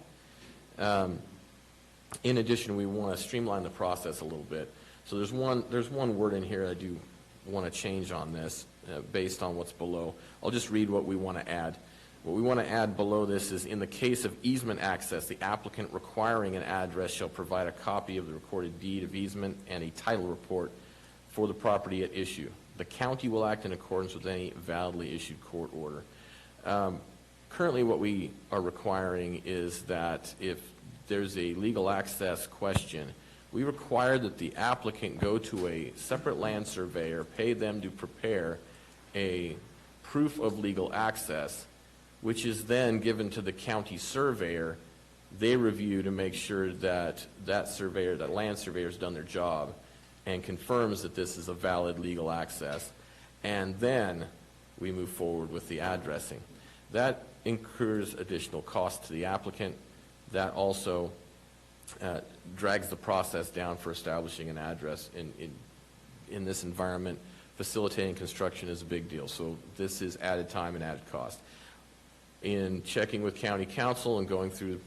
In addition, we want to streamline the process a little bit. So there's one word in here I do want to change on this based on what's below. I'll just read what we want to add. What we want to add below this is, in the case of easement access, the applicant requiring an address shall provide a copy of the recorded deed of easement and a title report for the property at issue. The county will act in accordance with any validly issued court order. Currently, what we are requiring is that if there's a legal access question, we require that the applicant go to a separate land surveyor, pay them to prepare a proof of legal access, which is then given to the county surveyor. They review to make sure that that land surveyor has done their job and confirms that this is a valid legal access. And then we move forward with the addressing. That incurs additional cost to the applicant. That also drags the process down for establishing an address. In this environment, facilitating construction is a big deal. So this is added time and added cost. In checking with county council and going through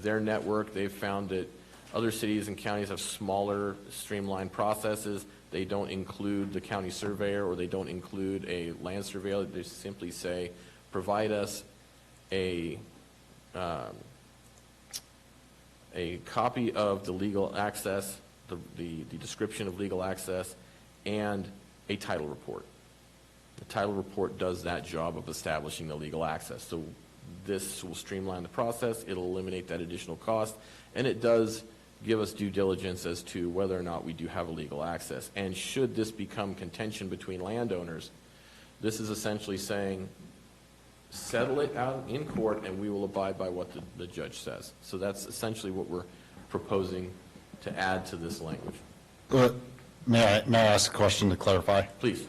their network, they've found that other cities and counties have smaller, streamlined processes. They don't include the county surveyor, or they don't include a land surveyor. They simply say, provide us a copy of the legal access, the description of legal access, and a title report. The title report does that job of establishing the legal access. So this will streamline the process. It'll eliminate that additional cost, and it does give us due diligence as to whether or not we do have a legal access. And should this become contention between landowners, this is essentially saying, settle it out in court and we will abide by what the judge says. So that's essentially what we're proposing to add to this language. May I ask a question to clarify? Please.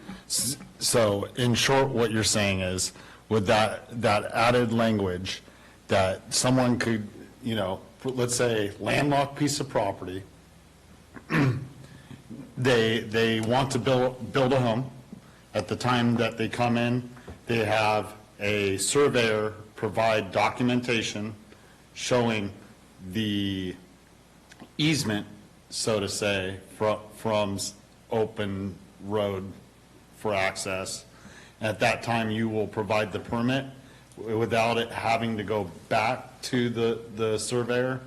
So in short, what you're saying is, with that added language, that someone could, let's say landlocked piece of property, they want to build a home. At the time that they come in, they have a surveyor provide documentation showing the easement, so to say, from open road for access. At that time, you will provide the permit without it having to go back to the surveyor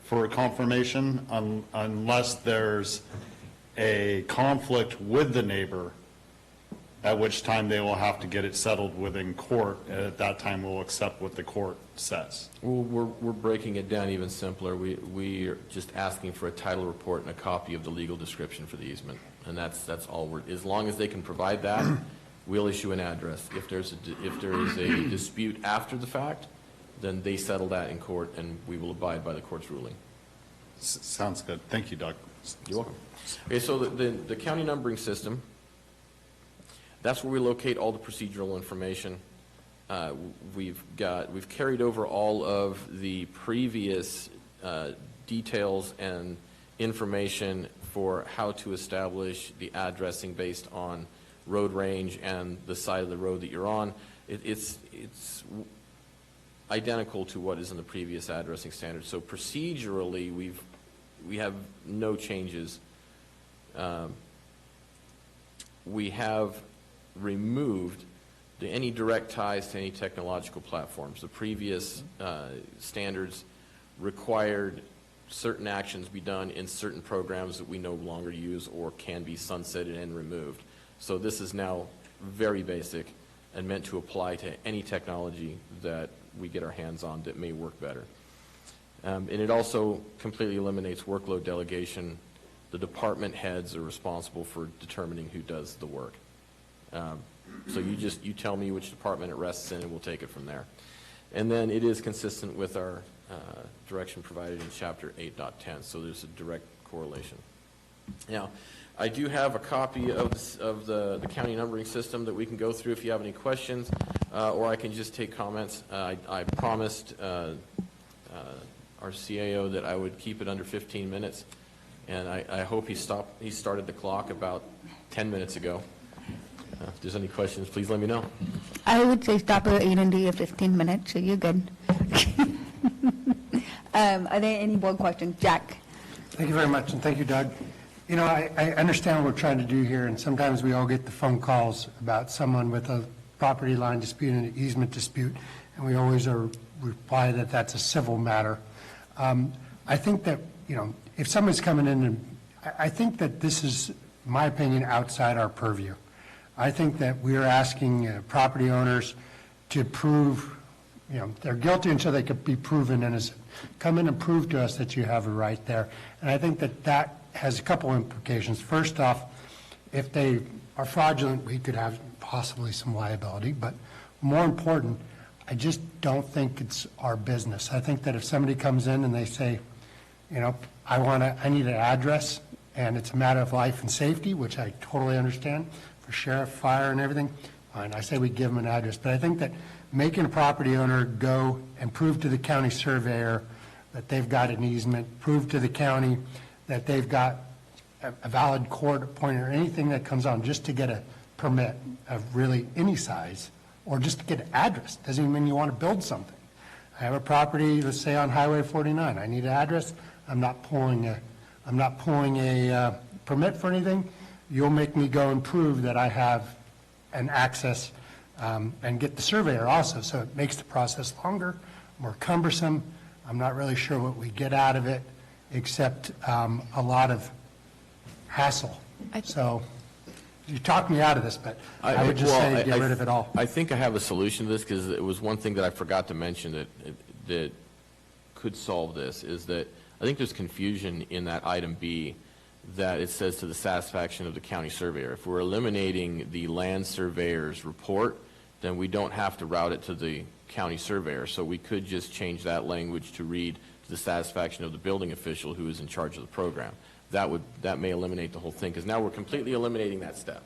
for a confirmation, unless there's a conflict with the neighbor, at which time they will have to get it settled within court. At that time, we'll accept what the court says. Well, we're breaking it down even simpler. We are just asking for a title report and a copy of the legal description for the easement, and that's all as long as they can provide that, we'll issue an address. If there is a dispute after the fact, then they settle that in court, and we will abide by the court's ruling. Sounds good. Thank you, Doug. You're welcome. Okay, so the county numbering system, that's where we locate all the procedural information. We've carried over all of the previous details and information for how to establish the addressing based on road range and the side of the road that you're on. It's identical to what is in the previous addressing standard. So procedurally, we have no changes. We have removed any direct ties to any technological platforms. The previous standards required certain actions be done in certain programs that we no longer use or can be sunsetted and removed. So this is now very basic and meant to apply to any technology that we get our hands on that may work better. And it also completely eliminates workload delegation. The department heads are responsible for determining who does the work. So you tell me which department it rests in, and we'll take it from there. And then it is consistent with our direction provided in Chapter 8.10, so there's a direct correlation. Now, I do have a copy of the county numbering system that we can go through if you have any questions, or I can just take comments. I promised our CAO that I would keep it under 15 minutes, and I hope he started the clock about 10 minutes ago. If there's any questions, please let me know. I would say stop at 8 and do your 15 minutes, so you're good. Are there any board questions? Jack? Thank you very much, and thank you, Doug. I understand what we're trying to do here, and sometimes we all get the phone calls about someone with a property line dispute and an easement dispute, and we always reply that that's a civil matter. I think that, if someone's coming in, and I think that this is, in my opinion, outside our purview. I think that we are asking property owners to prove, they're guilty until they could be proven innocent. Come in and prove to us that you have a right there. And I think that has a couple implications. First off, if they are fraudulent, we could have possibly some liability. But more important, I just don't think it's our business. I think that if somebody comes in and they say, I need an address, and it's a matter of life and safety, which I totally understand, for sheriff, fire, and everything, and I say we give them an address. But I think that making a property owner go and prove to the county surveyor that they've got an easement, prove to the county that they've got a valid court appointed, or anything that comes on, just to get a permit of really any size, or just to get an address. Doesn't even mean you want to build something. I have a property, let's say on Highway 49. I need an address. I'm not pulling a permit for anything. You'll make me go and prove that I have an access, and get the surveyor also. So it makes the process longer, more cumbersome. I'm not really sure what we get out of it, except a lot of hassle. So you talked me out of this, but I would just say get rid of it all. I think I have a solution to this, because it was one thing that I forgot to mention that could solve this, is that I think there's confusion in that item B, that it says to the satisfaction of the county surveyor. If we're eliminating the land surveyor's report, then we don't have to route it to the county surveyor. So we could just change that language to read to the satisfaction of the building official who is in charge of the program. That may eliminate the whole thing, because now we're completely eliminating that step.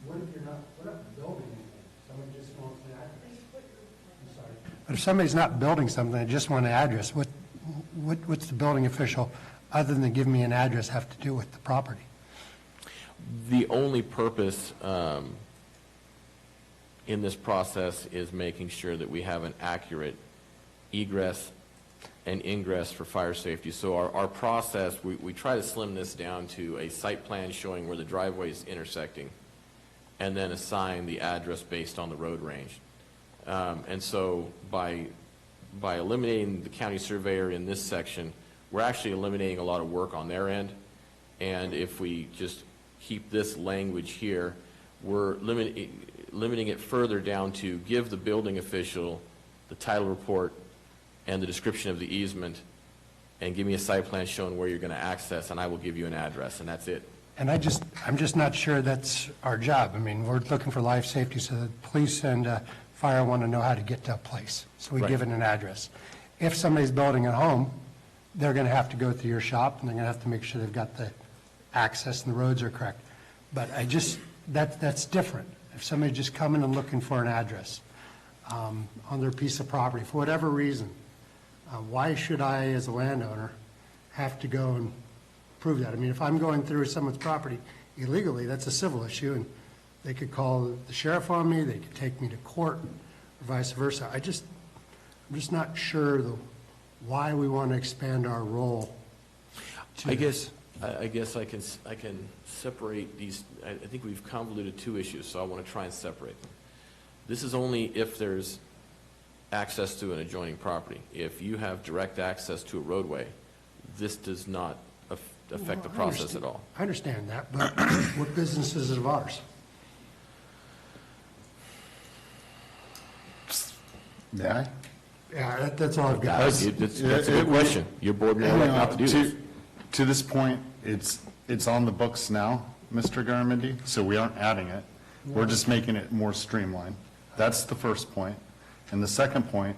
What if you're not building anything? Someone just wants an address. I'm sorry. But if somebody's not building something, they just want an address, what's the building official, other than give me an address, have to do with the property? The only purpose in this process is making sure that we have an accurate egress and ingress for fire safety. So our process, we try to slim this down to a site plan showing where the driveway is intersecting, and then assign the address based on the road range. And so by eliminating the county surveyor in this section, we're actually eliminating a lot of work on their end. And if we just keep this language here, we're limiting it further down to give the building official the title report and the description of the easement, and give me a site plan showing where you're going to access, and I will give you an address, and that's it. And I'm just not sure that's our job. I mean, we're looking for life safety, so the police and fire want to know how to get to a place, so we give it an address. If somebody's building a home, they're going to have to go through your shop, and they're going to have to make sure they've got the access and the roads are correct. But that's different. If somebody's just coming and looking for an address on their piece of property, for whatever reason, why should I, as a landowner, have to go and prove that? I mean, if I'm going through someone's property illegally, that's a civil issue, and they could call the sheriff on me, they could take me to court, or vice versa. I'm just not sure why we want to expand our role. I guess I can separate these. I think we've convoluted two issues, so I want to try and separate them. This is only if there's access to an adjoining property. If you have direct access to a roadway, this does not affect the process at all. I understand that, but what business is it of ours? Yeah. Yeah, that's all I've got. That's a good question. Your board may like not to do this. To this point, it's on the books now, Mr. Garamendi, so we aren't adding it. We're just making it more streamlined. That's the first point. And the second point,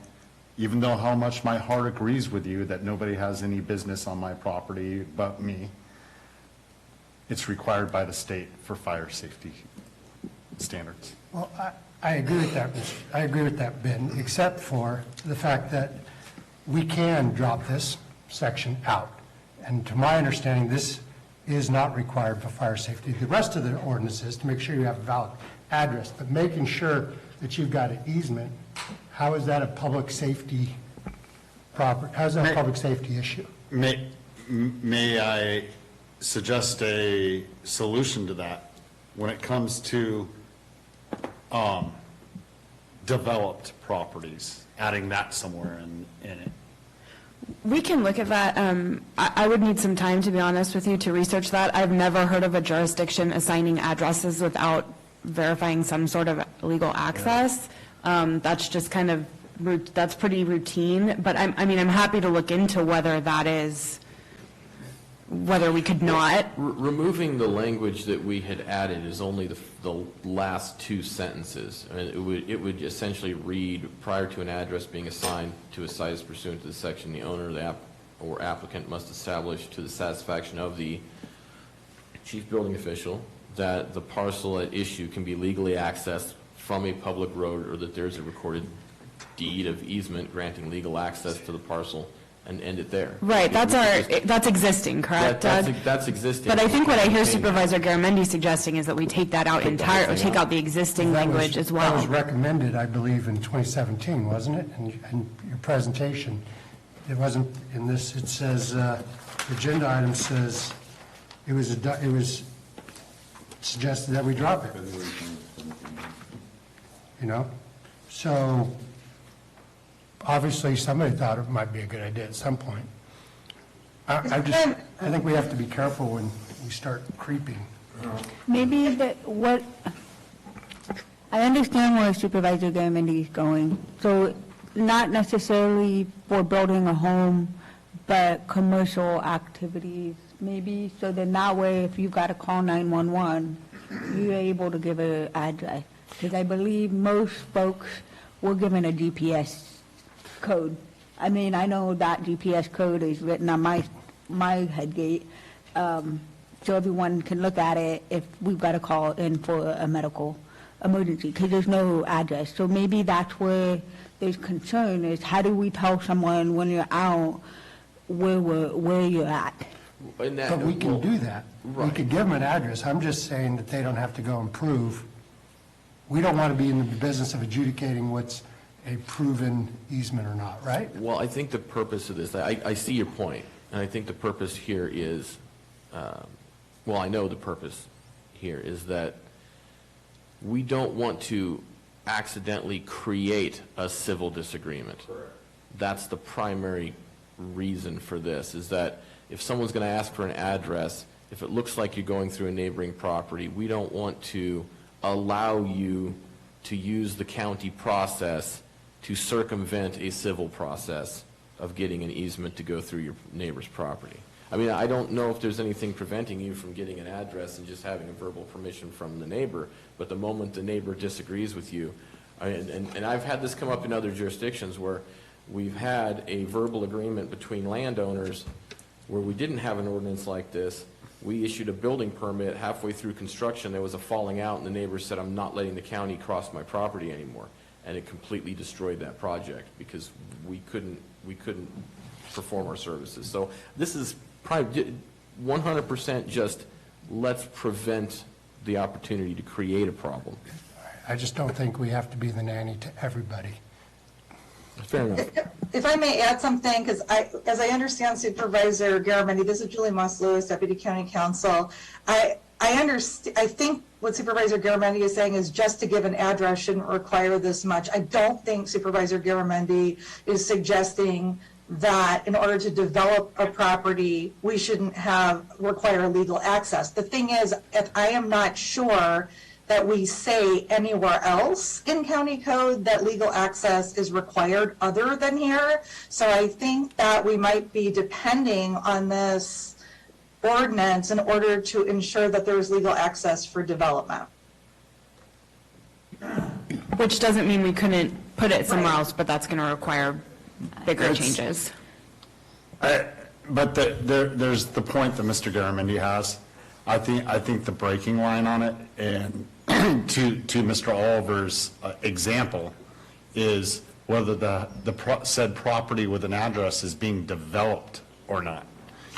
even though how much my heart agrees with you that nobody has any business on my property but me, it's required by the state for fire safety standards. Well, I agree with that. I agree with that, Ben, except for the fact that we can drop this section out. And to my understanding, this is not required for fire safety. The rest of the ordinance is to make sure you have a valid address, but making sure that you've got an easement, how is that a public safety property? How is that a public safety issue? May I suggest a solution to that when it comes to developed properties, adding that somewhere in it? We can look at that. I would need some time, to be honest with you, to research that. I've never heard of a jurisdiction assigning addresses without verifying some sort of legal access. That's just kind of, that's pretty routine. But I'm happy to look into whether that is, whether we could not. Removing the language that we had added is only the last two sentences. I mean, it would essentially read, prior to an address being assigned to a site as pursuant to the section, the owner or applicant must establish to the satisfaction of the chief building official that the parcel at issue can be legally accessed from a public road, or that there's a recorded deed of easement granting legal access to the parcel, and end it there. Right, that's existing, correct, Doug? That's existing. But I think what I hear Supervisor Garamendi suggesting is that we take that out entirely, take out the existing language as well. That was recommended, I believe, in 2017, wasn't it? In your presentation, it wasn't in this. It says, the agenda item says, it was suggested that we drop it. You know? So, obviously, somebody thought it might be a good idea at some point. I think we have to be careful when we start creeping. Maybe I understand where Supervisor Garamendi is going. So not necessarily for building a home, but commercial activities maybe, so then that way, if you got to call 911, you're able to give an address. Because I believe most folks were given a GPS code. I mean, I know that GPS code is written on my head gate, so everyone can look at it if we've got to call in for a medical emergency, because there's no address. So maybe that's where there's concern, is how do we tell someone when you're out where you're at? But we can do that. We could give them an address. I'm just saying that they don't have to go and prove. We don't want to be in the business of adjudicating what's a proven easement or not, right? Well, I think the purpose of this, I see your point, and I think the purpose here is, well, I know the purpose here is that we don't want to accidentally create a civil disagreement. Correct. That's the primary reason for this, is that if someone's going to ask for an address, if it looks like you're going through a neighboring property, we don't want to allow you to use the county process to circumvent a civil process of getting an easement to go through your neighbor's property. I mean, I don't know if there's anything preventing you from getting an address and just having a verbal permission from the neighbor, but the moment the neighbor disagrees with you, and I've had this come up in other jurisdictions where we've had a verbal agreement between landowners where we didn't have an ordinance like this. We issued a building permit halfway through construction. There was a falling out, and the neighbor said, "I'm not letting the county cross my property anymore." And it completely destroyed that project because we couldn't perform our services. So this is probably 100% just let's prevent the opportunity to create a problem. I just don't think we have to be the nanny to everybody. Fair enough. If I may add something, because as I understand Supervisor Garamendi, this is Julie Moss-Lewis, Deputy County Counsel. I think what Supervisor Garamendi is saying is just to give an address shouldn't require this much. I don't think Supervisor Garamendi is suggesting that in order to develop a property, we shouldn't require legal access. The thing is, if I am not sure that we say anywhere else in county code that legal access is required other than here. So I think that we might be depending on this ordinance in order to ensure that there is legal access for development. Which doesn't mean we couldn't put it somewhere else, but that's going to require bigger changes. But there's the point that Mr. Garamendi has. I think the breaking line on it, and to Mr. Oliver's example, is whether the said property with an address is being developed or not.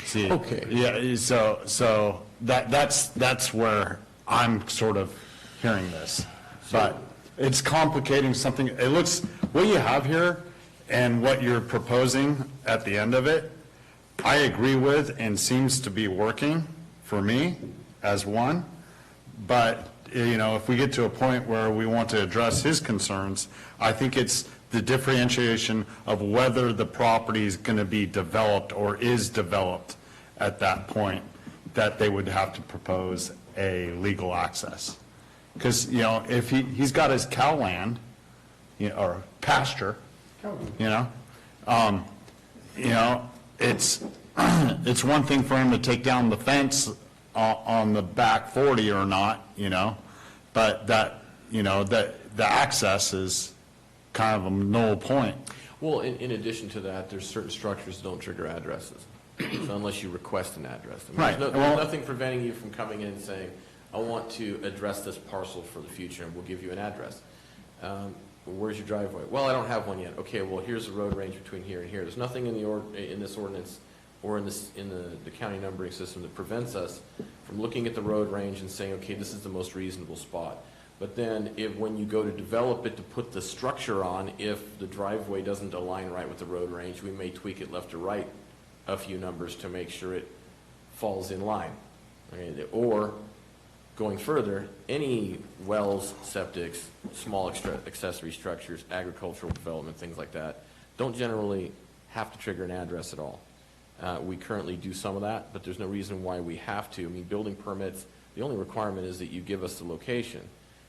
See, okay. Yeah. So that's where I'm sort of hearing this, but it's complicating something. It looks what you have here and what you're proposing at the end of it, I agree with and seems to be working for me as one, but if we get to a point where we want to address his concerns, I think it's the differentiation of whether the property is going to be developed or is developed at that point that they would have to propose a legal access. Because, if he's got his cow land, or pasture, it's one thing for him to take down the fence on the back 40 or not, but that the access is kind of a null point. Well, in addition to that, there's certain structures that don't trigger addresses, so unless you request an address. I mean, Right. There's nothing preventing you from coming in and saying, I want to address this parcel for the future, and we'll give you an address. Where's your driveway? Well, I don't have one yet. Okay, well, here's the road range between here and here. There's nothing in this ordinance or in the county numbering system that prevents us from looking at the road range and saying, okay, this is the most reasonable spot. But then when you go to develop it to put the structure on, if the driveway doesn't align right with the road range, we may tweak it left or right a few numbers to make sure it falls in line. Okay? Or going further, any wells, septics, small accessory structures, agricultural development, things like that, don't generally have to trigger an address at all. We currently do some of that, but there's no reason why we have to. I mean, building permits, the only requirement is that you give us the location.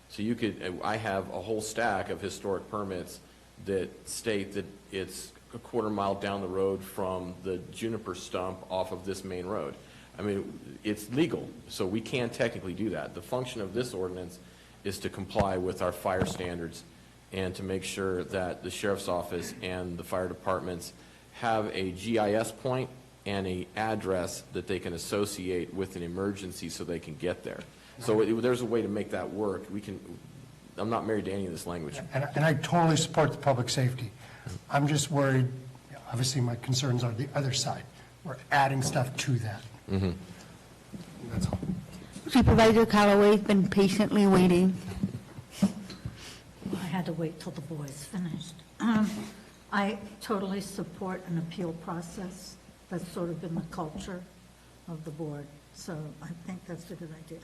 So I have a whole stack of historic permits that state that it's a quarter mile down the road from the juniper stump off of this main road. I mean, it's legal, so we can technically do that. The function of this ordinance is to comply with our fire standards and to make sure that the sheriff's office and the fire departments have a GIS point and a address that they can associate with an emergency so they can get there. So there's a way to make that work. I'm not married to any of this language. And I totally support the public safety. I'm just worried, obviously my concerns are the other side. We're adding stuff to that. That's all. Supervisor Callaway's been patiently waiting. I had to wait till the boys finished. I totally support an appeal process. That's sort of been the culture of the board, so I think that's a good idea.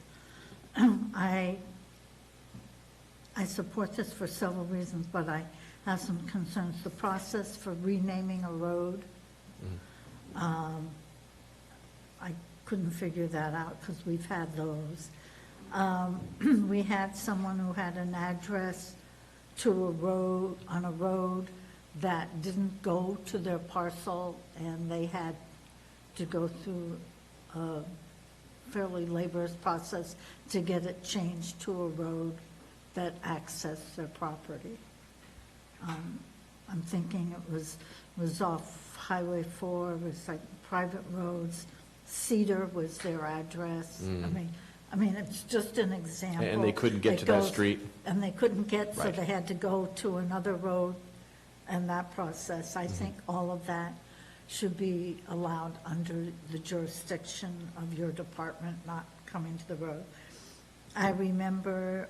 I support this for several reasons, but I have some concerns. The process for renaming a road, I couldn't figure that out because we've had those. We had someone who had an address to a road, on a road that didn't go to their parcel, and they had to go through a fairly laborious process to get it changed to a road that accessed their property. I'm thinking it was off Highway 4, it was like private roads. Cedar was their address. I mean, it's just an example. And they couldn't get to that street. And they couldn't get, so Right. they had to go to another road and that process. I think all of that should be allowed under the jurisdiction of your department, not coming to the road. I remember,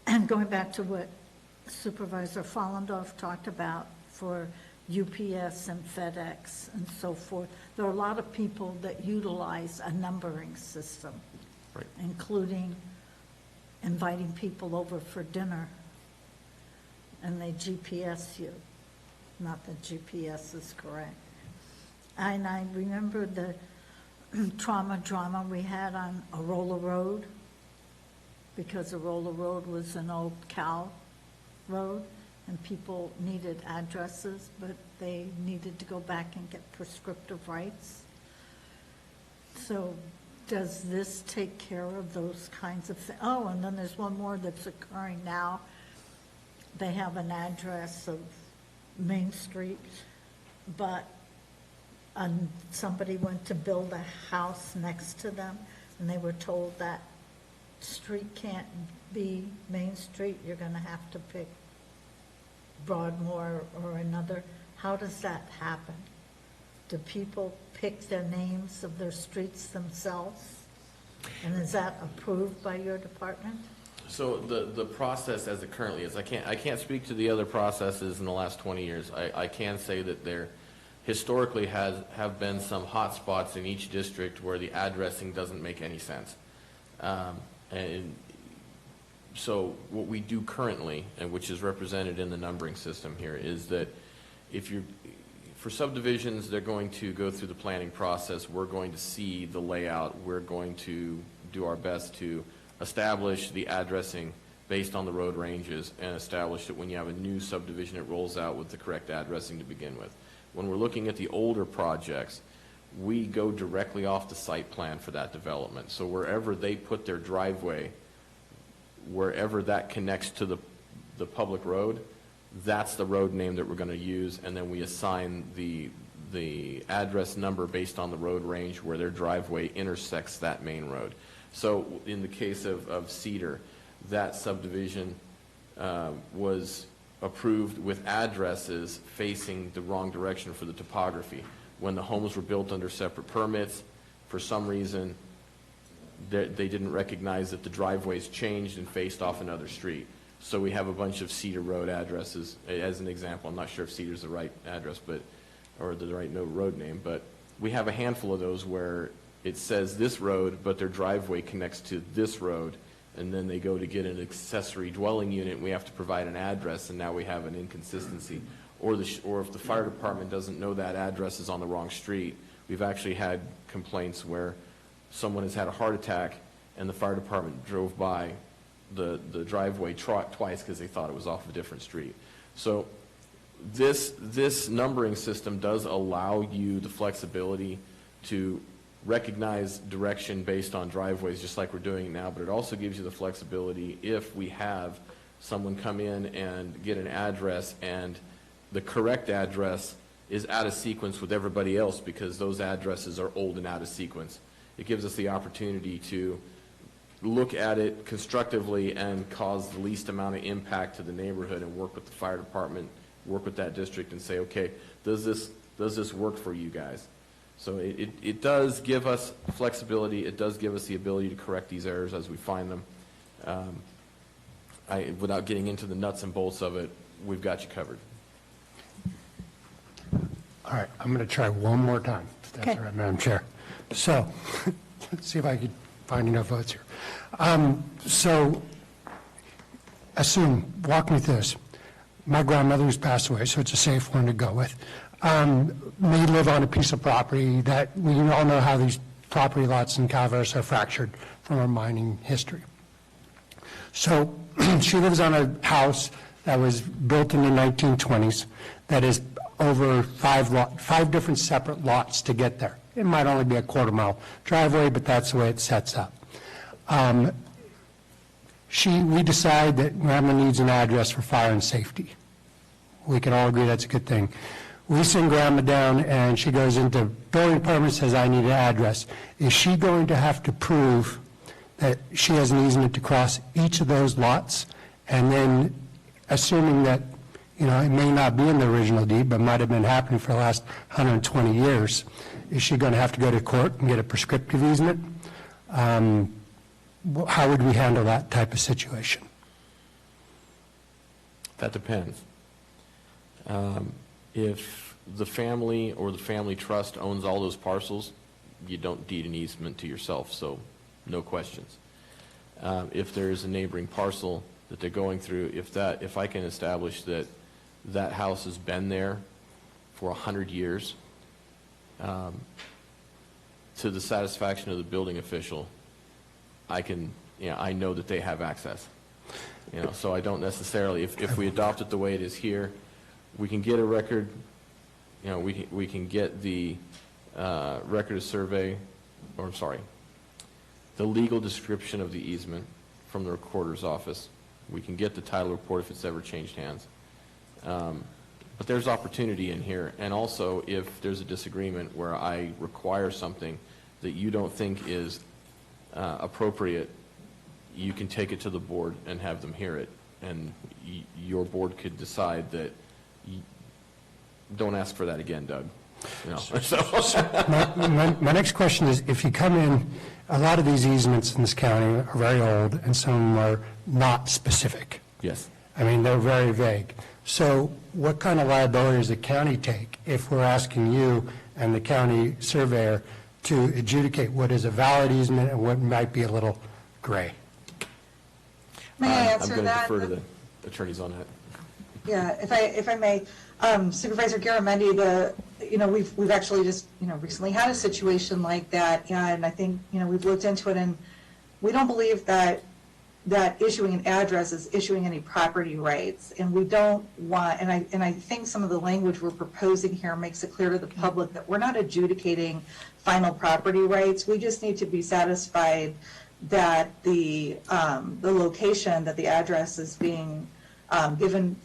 and going back to what Supervisor Follendorf talked about for UPS and FedEx and so forth, there are a lot of people that utilize a numbering system, Right. including inviting people over for dinner, and they GPS you. Not that GPS is correct. And I remember the drama we had on Arola Road, because Arola Road was an old cow road, and people needed addresses, but they needed to go back and get prescriptive rights. So does this take care of those kinds of things? Oh, and then there's one more that's occurring now. They have an address of Main Street, but somebody went to build a house next to them, and they were told that street can't be Main Street, you're gonna have to pick Broadmoor or another. How does that happen? Do people pick their names of their streets themselves? And is that approved by your department? So the process as it currently is, I can't speak to the other processes in the last 20 years. I can say that there historically have been some hot spots in each district where the addressing doesn't make any sense. And so what we do currently, and which is represented in the numbering system here, is that for subdivisions, they're going to go through the planning process. We're going to see the layout. We're going to do our best to establish the addressing based on the road ranges and establish that when you have a new subdivision, it rolls out with the correct addressing to begin with. When we're looking at the older projects, we go directly off the site plan for that development. So wherever they put their driveway, wherever that connects to the public road, that's the road name that we're going to use, and then we assign the address number based on the road range where their driveway intersects that main road. So in the case of Cedar, that subdivision was approved with addresses facing the wrong direction for the topography. When the homes were built under separate permits, for some reason, they didn't recognize that the driveways changed and faced off another street. So we have a bunch of Cedar Road addresses, as an example. I'm not sure if Cedar's the right address, or the right road name, but we have a handful of those where it says this road, but their driveway connects to this road, and then they go to get an accessory dwelling unit, and we have to provide an address, and now we have an inconsistency. Or if the fire department doesn't know that address is on the wrong street, we've actually had complaints where someone has had a heart attack, and the fire department drove by the driveway twice because they thought it was off a different street. So this numbering system does allow you the flexibility to recognize direction based on driveways, just like we're doing now, but it also gives you the flexibility if we have someone come in and get an address and the correct address is out of sequence with everybody else because those addresses are old and out of sequence. It gives us the opportunity to look at it constructively and cause the least amount of impact to the neighborhood and work with the fire department, work with that district and say, okay, does this work for you guys? So it does give us flexibility. It does give us the ability to correct these errors as we find them. Without getting into the nuts and bolts of it, we've got you covered. All right, I'm going to try one more time, if that's all right, Madam Chair. So, let's see if I can find enough votes here. So, walk me through this. My grandmother who's passed away, so it's a safe one to go with, may live on a piece of property that we all know how these property lots in Calaveras are fractured from our mining history. So, she lives on a house that was built in the 1920s that is over five different separate lots to get there. It might only be a quarter-mile driveway, but that's the way it sets up. We decide that Grandma needs an address for fire and safety. We can all agree that's a good thing. We send Grandma down, and she goes into building department and says, I need an address. Is she going to have to prove that she has an easement to cross each of those lots? And then, assuming that it may not be in the original deed, but might have been happening for the last 120 years. Is she going to have to go to court and get a prescriptive easement? How would we handle that type of situation? That depends. If the family or the family trust owns all those parcels, you don't deed an easement to yourself, so no questions. If there's a neighboring parcel that they're going through, if I can establish that house has been there for 100 years, to the satisfaction of the building official, I know that they have access. So I don't necessarily, if we adopt it the way it is here, we can get a record, we can get the record of survey, or I'm sorry, the legal description of the easement from the recorder's office. We can get the title report if it's ever changed hands. But there's opportunity in here. And also, if there's a disagreement where I require something that you don't think is appropriate, you can take it to the board and have them hear it. And your board could decide that, don't ask for that again, Doug. My next question is, if you come in, a lot of these easements in this county are very old, and some of them are not specific. Yes. I mean, they're very vague. So what kind of liability does the county take if we're asking you and the county surveyor to adjudicate what is a valid easement and what might be a little gray? May I answer I'm that? going to defer to the attorneys on that. Yeah, if I may, Supervisor Garamendi, we've actually just, recently had a situation like that, and I think, we've looked into it, and we don't believe that issuing an address is issuing any property rights, and we don't want, and I think some of the language we're proposing here makes it clear to the public that we're not adjudicating final property rights. We just need to be satisfied that the location that the address is being given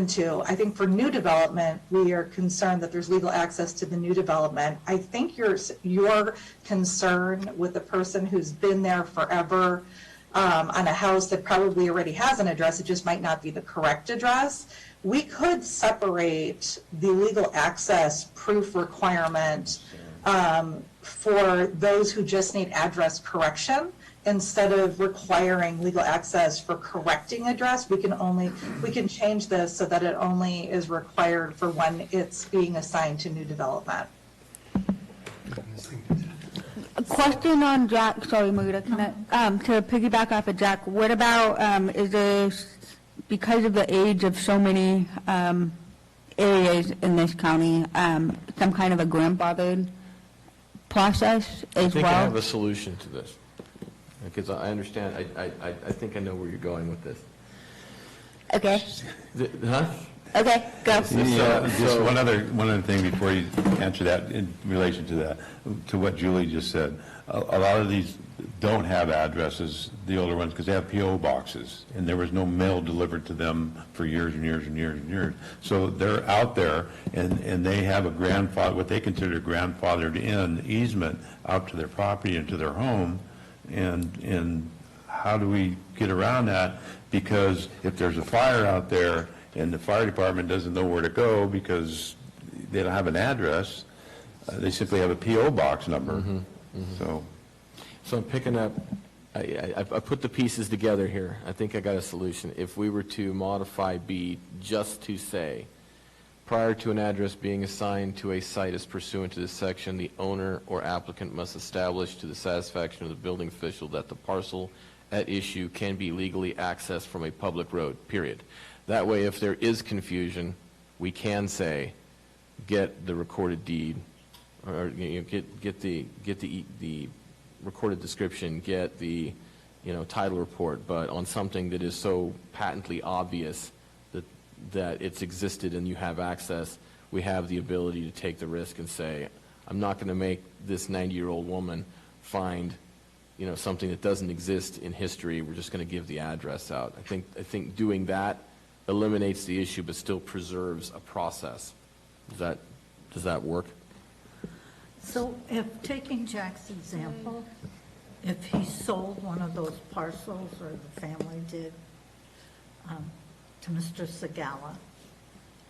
to. I think for new development, we are concerned that there's legal access to the new development. I think your concern with the person who's been there forever on a house that probably already has an address, it just might not be the correct address. We could separate the legal access proof requirement for those who just need address correction. Instead of requiring legal access for correcting address, we can change this so that it only is required for when it's being assigned to new development. A question on Jack, sorry, Marita, to piggyback off of Jack, what about, is there, because of the age of so many areas in this county, some kind of a grandfathered process as well? I think I have a solution to this, because I understand, I think I know where you're going with this. Okay. Huh? Okay, go. Just one other thing before you answer that, in relation to that, to what Julie just said. A lot of these don't have addresses, the older ones, because they have P.O. boxes, and there was no mail delivered to them for years and years and years and years. So they're out there, and they have a what they consider grandfathered in easement out to their property and to their home, and how do we get around that? Because if there's a fire out there, and the fire department doesn't know where to go because they don't have an address, they simply have a P.O. box number. So I'm picking up, I put the pieces together here. I think I got a solution. If we were to modify B just to say, prior to an address being assigned to a site as pursuant to this section, the owner or applicant must establish to the satisfaction of the building official that the parcel at issue can be legally accessed from a public road, period. That way, if there is confusion, we can say, get the recorded deed, or get the recorded description, get the title report, but on something that is so patently obvious that it's existed and you have access, we have the ability to take the risk and say, I'm not going to make this 90-year-old woman find something that doesn't exist in history. We're just going to give the address out. I think doing that eliminates the issue but still preserves a process. Does that work? So if, taking Jack's example, if he sold one of those parcels, or the family did, to Mr. Segala,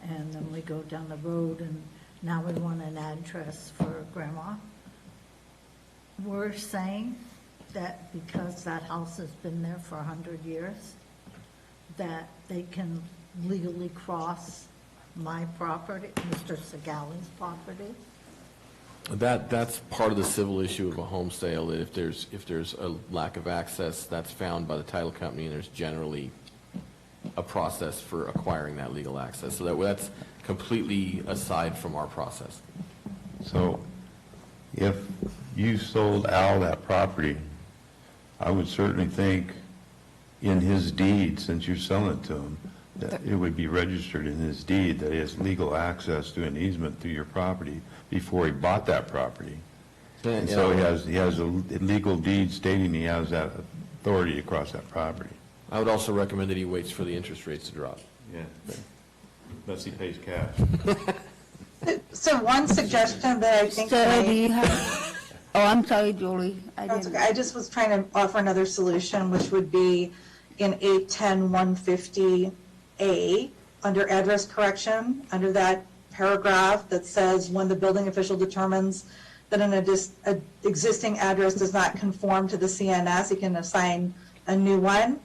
and then we go down the road and now we want an address for Grandma, we're saying that because that house has been there for 100 years, that they can legally cross my property, Mr. Segala's property? That's part of the civil issue of a home sale, that if there's a lack of access, that's found by the title company, and there's generally a process for acquiring that legal access. So that's completely aside from our process. So if you sold Al that property, I would certainly think in his deed, since you're selling it to him, that it would be registered in his deed that he has legal access to an easement through your property before he bought that property. And so he has a legal deed stating he has that authority to cross that property. I would also recommend that he waits for the interest rates to drop. Yeah, unless he pays cash. So one suggestion that I think I'm sorry, Julie. I just was trying to offer another solution, which would be in 810-150A, under address correction, under that paragraph that says when the building official determines that an existing address does not conform to the CNS, he can assign a new one.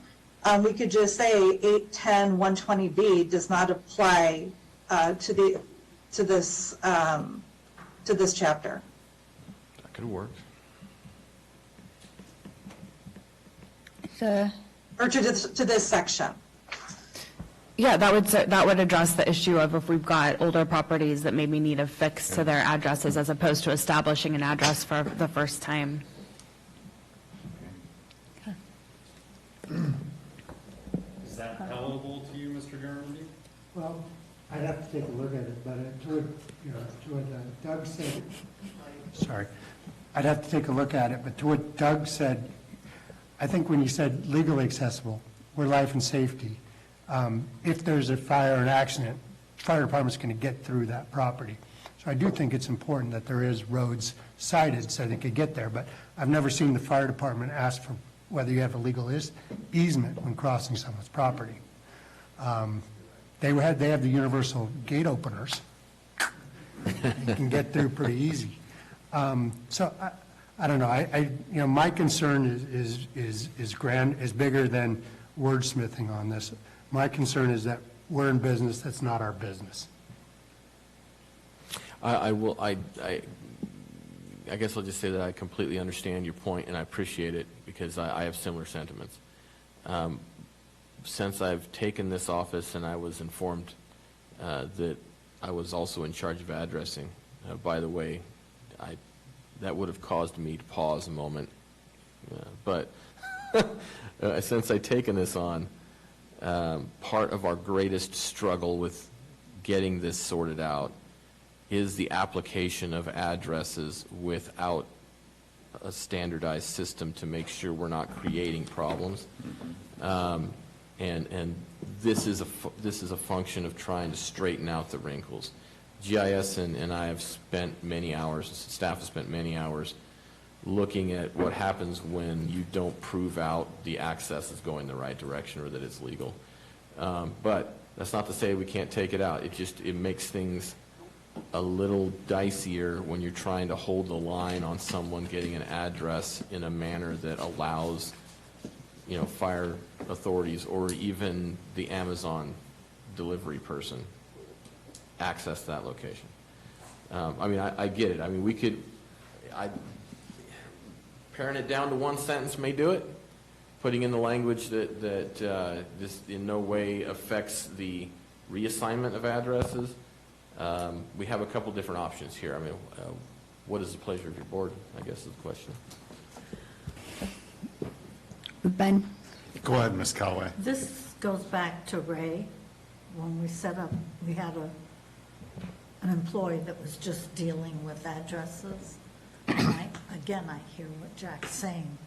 We could just say 810-120B does not apply to this chapter. That could work. Or to this section. Yeah, that would address the issue of if we've got older properties that maybe need a fix to their addresses as opposed to establishing an address for the first time. Is that palatable to you, Mr. Garamendi? Well, I'd have to take a look at it, but to what Doug said, sorry, I'd have to take a look at it, but to what Doug said, I think when you said legally accessible, we're life and safety. If there's a fire or an accident, fire department's going to get through that property. So I do think it's important that there is roads cited so they could get there, but I've never seen the fire department ask for whether you have a legal easement when crossing someone's property. They have the universal gate openers. You can get through pretty easy. So I don't know. My concern is bigger than wordsmithing on this. My concern is that we're in business that's not our business. I guess I'll just say that I completely understand your point and I appreciate it because I have similar sentiments. Since I've taken this office and I was informed that I was also in charge of addressing, by the way, that would have caused me to pause a moment. But since I've taken this on, part of our greatest struggle with getting this sorted out is the application of addresses without a standardized system to make sure we're not creating problems. And this is a function of trying to straighten out the wrinkles. GIS and I have spent many hours, staff has spent many hours looking at what happens when you don't prove out the access is going the right direction or that it's legal. But that's not to say we can't take it out. It makes things a little dicier when you're trying to hold the line on someone getting an address in a manner that allows, you know, fire authorities or even the Amazon delivery person access to that location. I mean, I get it. I mean, paring it down to one sentence may do it. Putting in the language that this in no way affects the reassignment of addresses. We have a couple different options here. I mean, what is the pleasure of your board, I guess is the question. Ben? Go ahead, Ms. Callaway. This goes back to Ray, when we set up, we had an employee that was just dealing with addresses. And again, I hear what Jack's saying,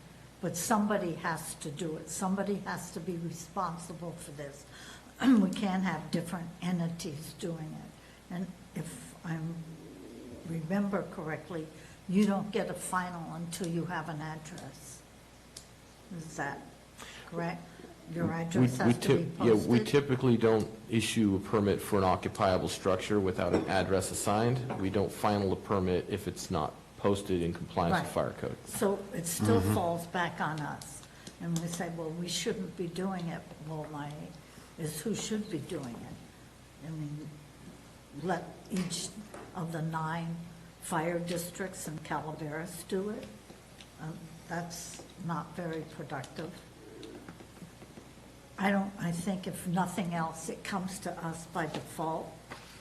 but somebody has to do it. Somebody has to be responsible for this. We can't have different entities doing it. And if I remember correctly, you don't get a final until you have an address. Is that correct? Your address has to be posted? Yeah, we typically don't issue a permit for an occupiable structure without an address assigned. We don't final a permit if it's not posted in compliance with fire code. So it still falls back on us. And we say, well, we shouldn't be doing it. Well, is who should be doing it? I mean, let each of the 9 fire districts in Calaveras do it. That's not very productive. I think if nothing else, it comes to us by default,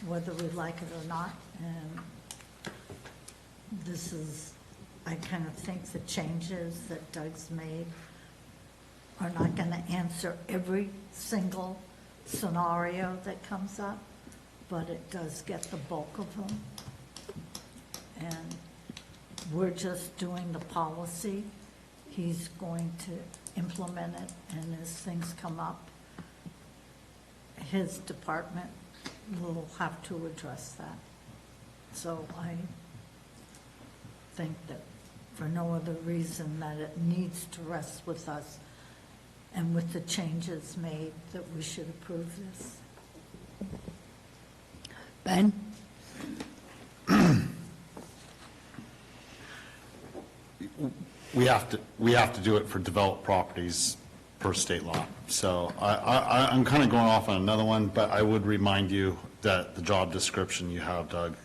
whether we like it or not. And this is, I kind of think the changes that Doug's made are not going to answer every single scenario that comes up, but it does get the bulk of them. And we're just doing the policy. He's going to implement it, and as things come up, his department will have to address that. So I think that for no other reason that it needs to rest with us, and with the changes made, that we should approve this. Ben? We have to do it for developed properties per state law. So I'm kind of going off on another one, but I would remind you that the job description you have, Doug,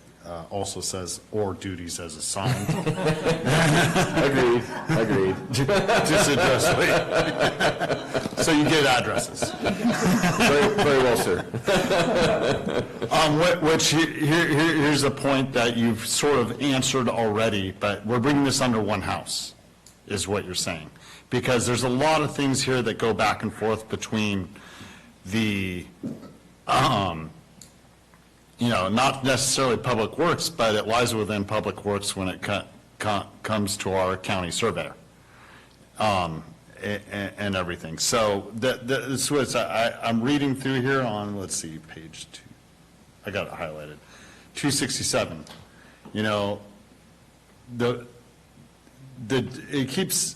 also says or duties as assigned. Agreed. Just adjustly. So you get addresses. Very well, sir. Here's a point that you've sort of answered already, but we're bringing this under one house, is what you're saying. Because there's a lot of things here that go back and forth between the, not necessarily Public Works, but it lies within Public Works when it comes to our county surveyor and everything. So this was, I'm reading through here on, let's see, page 2. I got it highlighted. 267. It keeps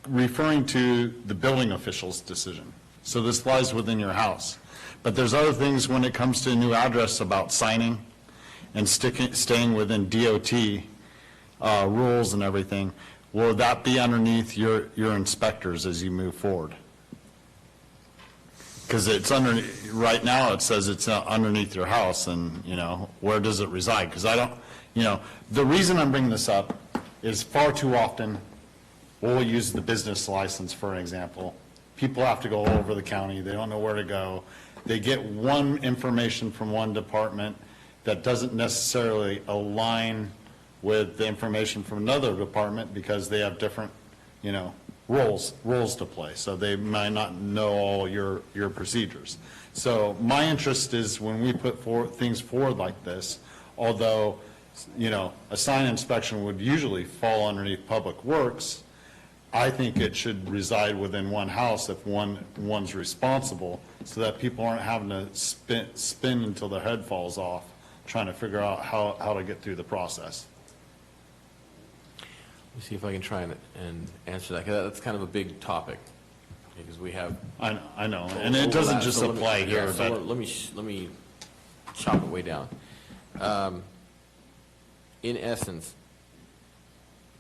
referring to the building official's decision. So this lies within your house. But there's other things when it comes to a new address about signing and staying within DOT rules and everything. Will that be underneath your inspectors as you move forward? Because it's right now it says it's underneath your house, and, where does it reside? Because I don't, the reason I'm bringing this up is far too often, we'll use the business license for an example. People have to go all over the county. They don't know where to go. They get one information from one department that doesn't necessarily align with the information from another department because they have different, roles to play, so they might not know all your procedures. So my interest is when we put things forward like this, although, a sign inspection would usually fall underneath Public Works, I think it should reside within one house if one's responsible, so that people aren't having to spin until their head falls off, trying to figure out how to get through the process. Let me see if I can try and answer that, 'cause that's kind of a big topic, because we have. I know, and it doesn't just apply here, but. Let me chop it way down. In essence,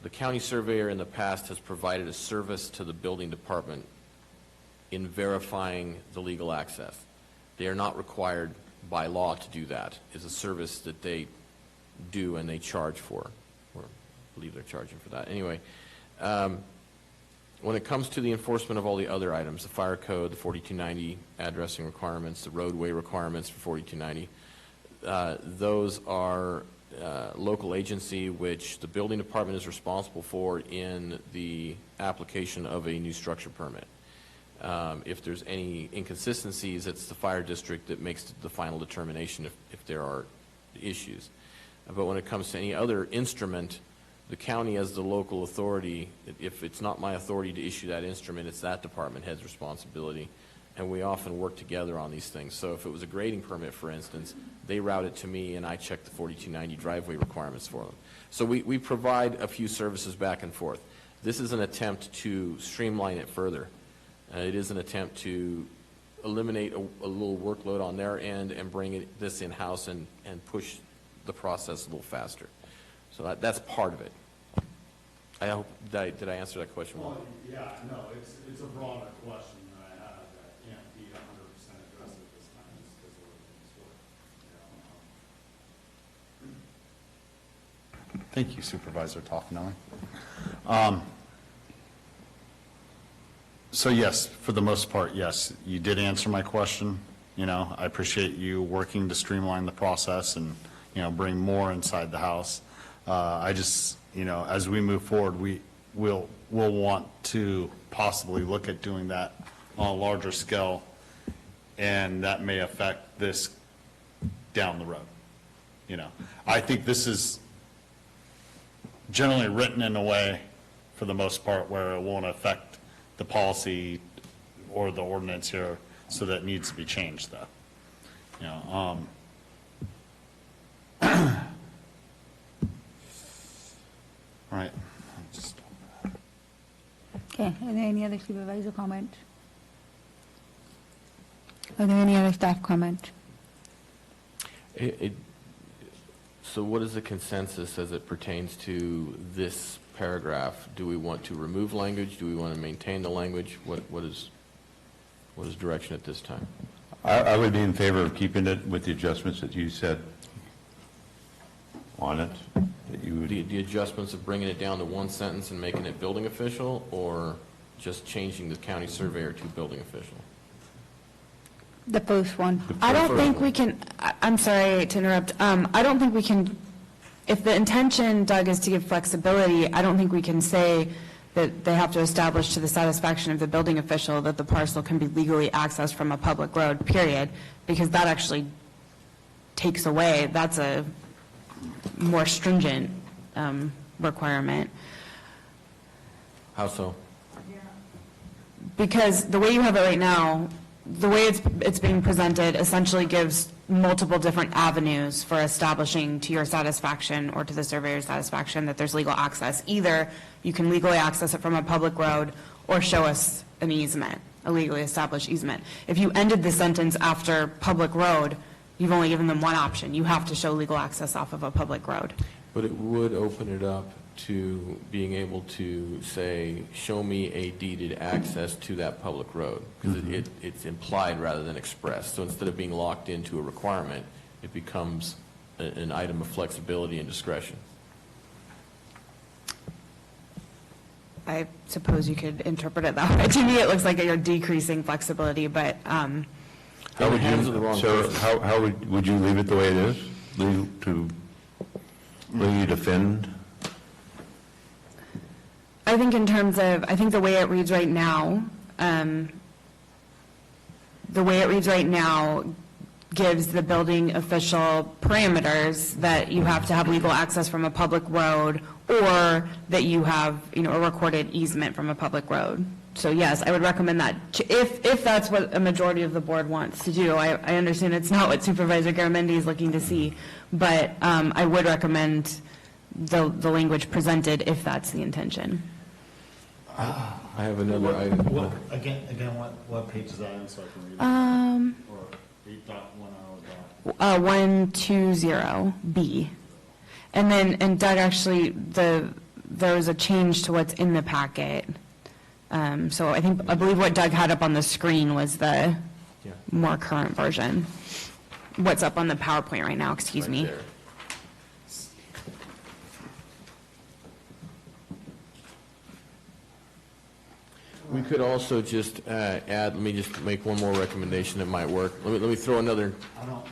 the county surveyor in the past has provided a service to the building department in verifying the legal access. They are not required by law to do that. It's a service that they do and they charge for, or I believe they're charging for that. Anyway, when it comes to the enforcement of all the other items, the fire code, the 4290 addressing requirements, the roadway requirements for 4290, those are local agency which the building department is responsible for in the application of a new structure permit. If there's any inconsistencies, it's the fire district that makes the final determination if there are issues. But when it comes to any other instrument, the county as the local authority, if it's not my authority to issue that instrument, it's that department head's responsibility. And we often work together on these things. So if it was a grading permit, for instance, they route it to me and I check the 4290 driveway requirements for them. So we provide a few services back and forth. This is an attempt to streamline it further. It is an attempt to eliminate a little workload on their end and bring this in-house and push the process a little faster. So that's part of it. I hope, did I answer that question well? Yeah, no, it's a broader question that I have that can't be 100% addressed at this time just because of the work. Thank you, Supervisor Toffenelli. So yes, for the most part, yes, you did answer my question. I appreciate you working to streamline the process and, bring more inside the house. I just, as we move forward, we'll want to possibly look at doing that on a larger scale, and that may affect this down the road. I think this is generally written in a way, for the most part, where it won't affect the policy or the ordinance here, so that needs to be changed, though. All right. Okay, are there any other supervisor comments? Are there any other staff comments? So what is the consensus as it pertains to this paragraph? Do we want to remove language? Do we want to maintain the language? What is direction at this time? I would be in favor of keeping it with the adjustments that you said on it. That you would. The adjustments of bringing it down to one sentence and making it building official, or just changing the county surveyor to building official? The first one. I don't think we can, I'm sorry to interrupt, I don't think we can, if the intention, Doug, is to give flexibility, I don't think we can say that they have to establish to the satisfaction of the building official that the parcel can be legally accessed from a public road, period, because that actually takes away, that's a more stringent requirement. How so? Because the way you have it right now, the way it's being presented essentially gives multiple different avenues for establishing to your satisfaction or to the surveyor's satisfaction that there's legal access. Either you can legally access it from a public road or show us an easement, a legally established easement. If you ended the sentence after public road, you've only given them one option. You have to show legal access off of a public road. But it would open it up to being able to say, show me a deeded access to that public road, because it's implied rather than expressed. So instead of being locked into a requirement, it becomes an item of flexibility and discretion. I suppose you could interpret it that way. To me, it looks like you're decreasing flexibility, but How would you, so how would you leave it the way it is? Legally defend? I think in terms of, I think the way it reads right now, gives the building official parameters that you have to have legal access from a public road, or that you have, a recorded easement from a public road. So yes, I would recommend that, if that's what a majority of the board wants to do. I understand it's not what Supervisor Garamendi is looking to see, but I would recommend the language presented if that's the intention. I have another item. Again, what page is that in, so I can read it? Or 120B. And Doug, actually, there was a change to what's in the packet. So I believe what Doug had up on the screen was the more current version. What's up on the PowerPoint right now, excuse me. There. We could also just add, let me just make one more recommendation that might work. Let me throw another. I don't.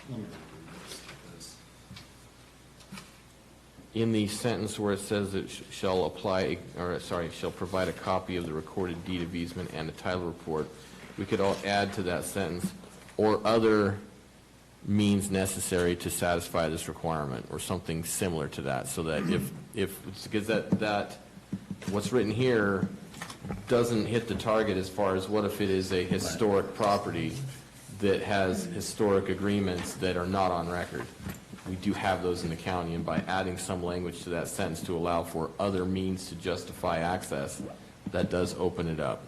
Let me read this. In the sentence where it says it shall provide a copy of the recorded deed of easement and a title report, we could all add to that sentence, or other means necessary to satisfy this requirement, or something similar to that, so that because that what's written here doesn't hit the target as far as what if it is a historic property that has historic agreements that are not on record. We do have those in the county, and by adding some language to that sentence to allow for other means to justify access, that does open it up.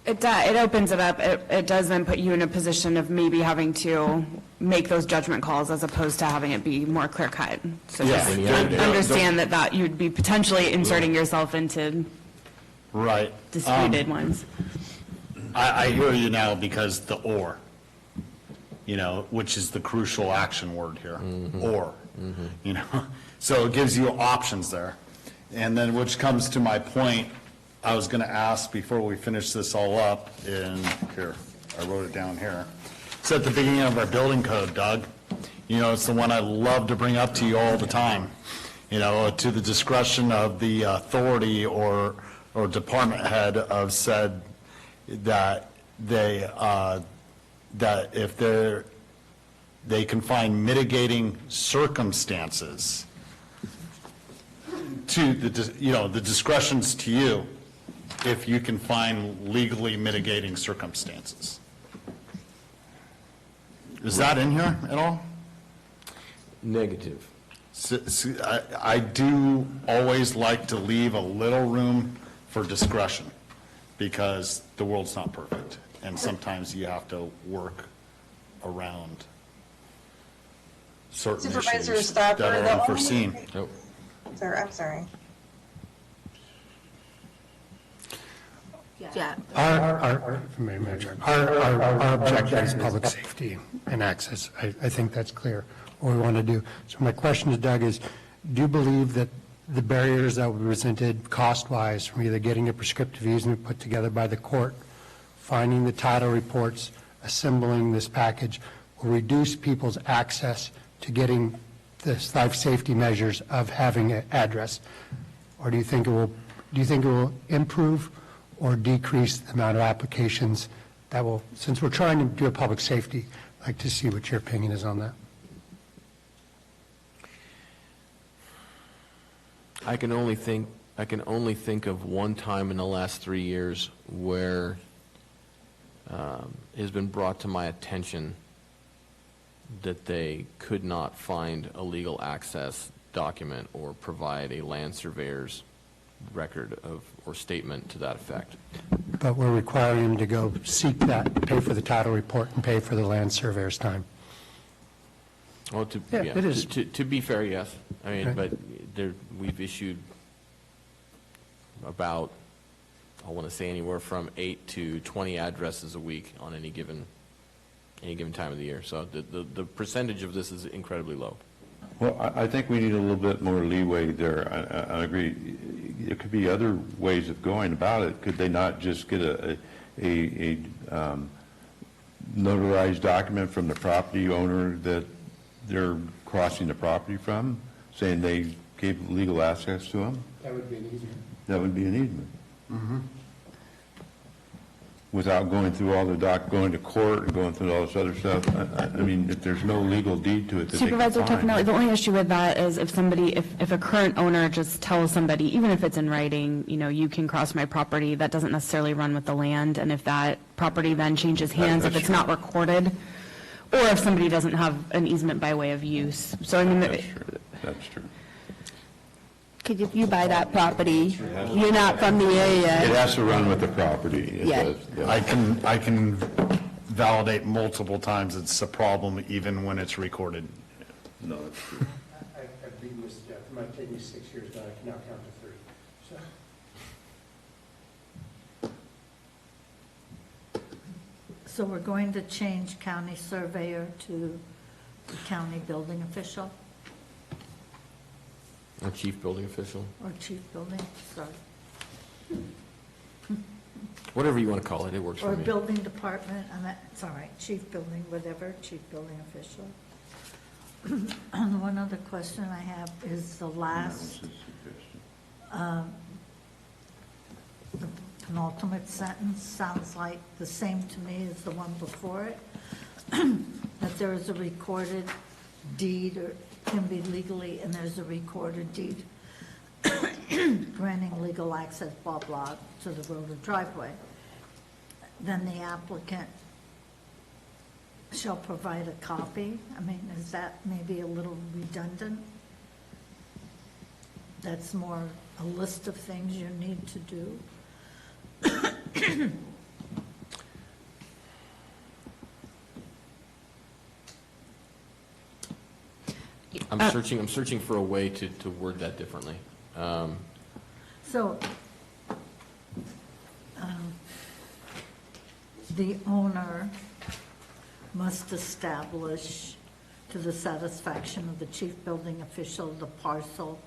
It opens it up. It does then put you in a position of maybe having to make those judgment calls as opposed to having it be more clear cut. So just understand that you'd be potentially inserting yourself into disputed ones. I hear you now, because the or, which is the crucial action word here, or, so it gives you options there. And then, which comes to my point, I was going to ask before we finish this all up, and here, I wrote it down here. It's at the beginning of our building code, Doug. It's the one I love to bring up to you all the time. To the discretion of the authority or department head of said that they that if they can find mitigating circumstances. To the discretion's to you, if you can find legally mitigating circumstances. Is that in here at all? Negative. I do always like to leave a little room for discretion, because the world's not perfect, and sometimes you have to work around certain Supervisor issues Stopper, that are unforeseen. Sir, I'm sorry. Yeah. Our objective is public safety and access. I think that's clear, what we want to do. So my question to Doug is, do you believe that the barriers that were presented cost-wise from either getting a prescriptive easement put together by the court, finding the title reports, assembling this package, will reduce people's access to getting the life safety measures of having an address? Or do you think it will improve or decrease the amount of applications that will, since we're trying to do a public safety, I'd like to see what your opinion is on that. I can only think of one time in the last 3 years where it has been brought to my attention that they could not find a legal access document or provide a land surveyor's record of or statement to that effect. But we're requiring them to go seek that, pay for the title report, and pay for the land surveyor's time. Well, it is. To be fair, yes. I mean, Okay. but we've issued about, I want to say anywhere from 8 to 20 addresses a week on any given time of the year. So the percentage of this is incredibly low. Well, I think we need a little bit more leeway there. I agree. There could be other ways of going about it. Could they not just get a notarized document from the property owner that they're crossing the property from, saying they gave legal access to them, That would be an easement. that would be an easement. Without going through all the going to court and going through all this other stuff. I mean, if there's no legal deed to it that they can Supervisor find. Toffenelli, the only issue with that is if somebody, if a current owner just tells somebody, even if it's in writing, you can cross my property, that doesn't necessarily run with the land, and if that property then changes hands, if That's it's not recorded, or if somebody doesn't have an easement by way of use. So I mean, That's true, that's true. Because if you buy that property, you're not from the area. It has to run with the property. It Yeah. does, yeah. I can validate multiple times it's a problem even when it's recorded. No, that's true. I've beaten this to death. It might take me 6 years, but I can now count to 3. So. So we're going to change county surveyor to the county building official, Our chief building official, or chief building, sorry, whatever you want to call it, it works for or me. building department, it's all right, chief building, whatever, chief building official. And one other question I have is the last, the penultimate sentence sounds like the same to me as the one before it, that there is a recorded deed or can be legally, and there's a recorded deed granting legal access, blah, blah, to the road or driveway. Then the applicant shall provide a copy. I mean, is that maybe a little redundant? That's more a list of things you need to do. I'm searching for a way to word that differently. So, the owner must establish to the satisfaction of the chief building official the parcel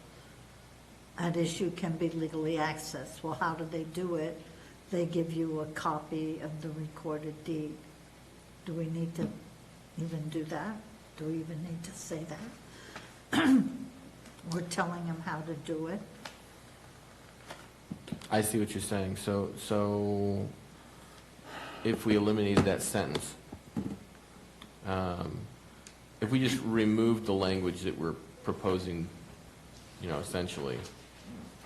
at issue can be legally accessed. Well, how do they do it? They give you a copy of the recorded deed. Do we need to even do that? Do we even need to say that? We're telling them how to do it. I see what you're saying. So if we eliminated that sentence, if we just removed the language that we're proposing, essentially,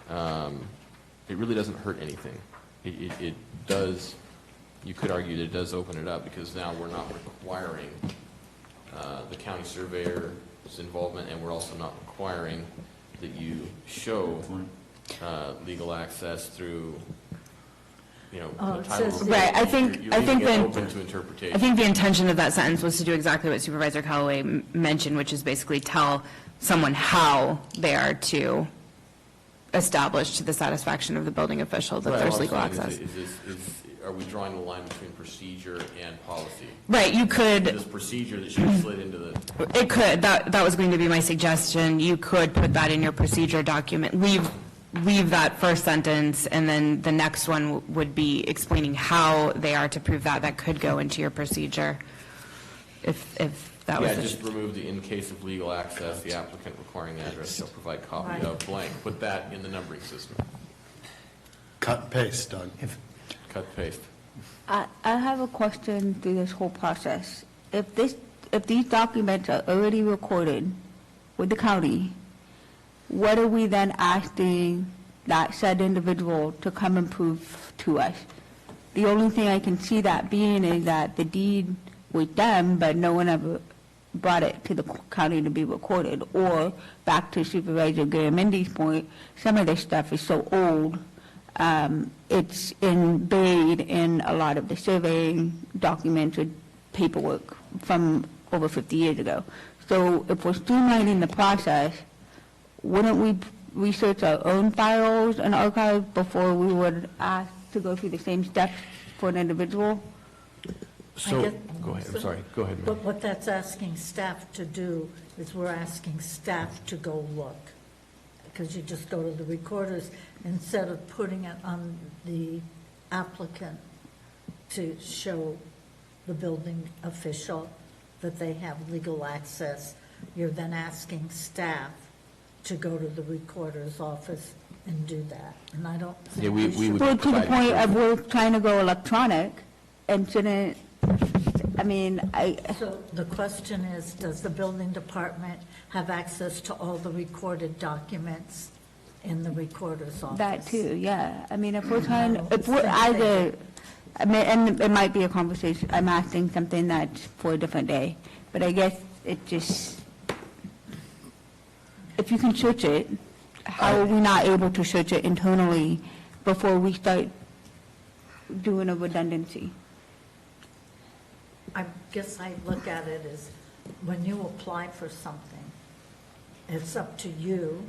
it really doesn't hurt anything. It does, you could argue that it does open it up, because now we're not requiring the county surveyor's involvement, and we're also not requiring that you show legal access through, the title of the Right, I think, You're I think leaving it then, open to interpretation. I think the intention of that sentence was to do exactly what Supervisor Callaway mentioned, which is basically tell someone how they are to establish to the satisfaction of the building official that Right, there's all I'm legal saying access. Are we drawing the line between procedure and policy? Right, you could, This procedure that should have slid into the, it could, that was going to be my suggestion. You could put that in your procedure document, leave that first sentence, and then the next one would be explaining how they are to prove that. That could go into your procedure, if that was. yeah, just remove the in case of legal access, the applicant requiring the address shall provide copy Right. of blank. Put that in the numbering system. Cut and paste, Doug. Cut, paste. I have a question through this whole process. If these documents are already recorded with the county, what are we then asking that said individual to come and prove to us? The only thing I can see that being is that the deed was done, but no one ever brought it to the county to be recorded. Or, back to Supervisor Garamendi's point, some of this stuff is so old, it's embedded in a lot of the surveying documents or paperwork from over 50 years ago. So if we're streamlining the process, wouldn't we research our own files and archives before we would ask to go through the same steps for an individual? So, go ahead, I'm sorry, go ahead, Mary. But what that's asking staff to do is we're asking staff to go look. Because you just go to the recorders instead of putting it on the applicant to show the building official that they have legal access. You're then asking staff to go to the recorder's office and do that, and I don't think Yeah, we would Well, to the provide point proof. of we're trying to go electronic, and shouldn't, I mean, So the question is, does the building department have access to all the recorded documents in the recorder's office? that too, yeah. I mean, if we're trying, if we're either, I mean, and it might be a conversation, I'm asking something that's for a different day, but I guess it just, if you can search it, how are we not able to search it internally before we start doing a redundancy? I guess I look at it as, when you apply for something, it's up to you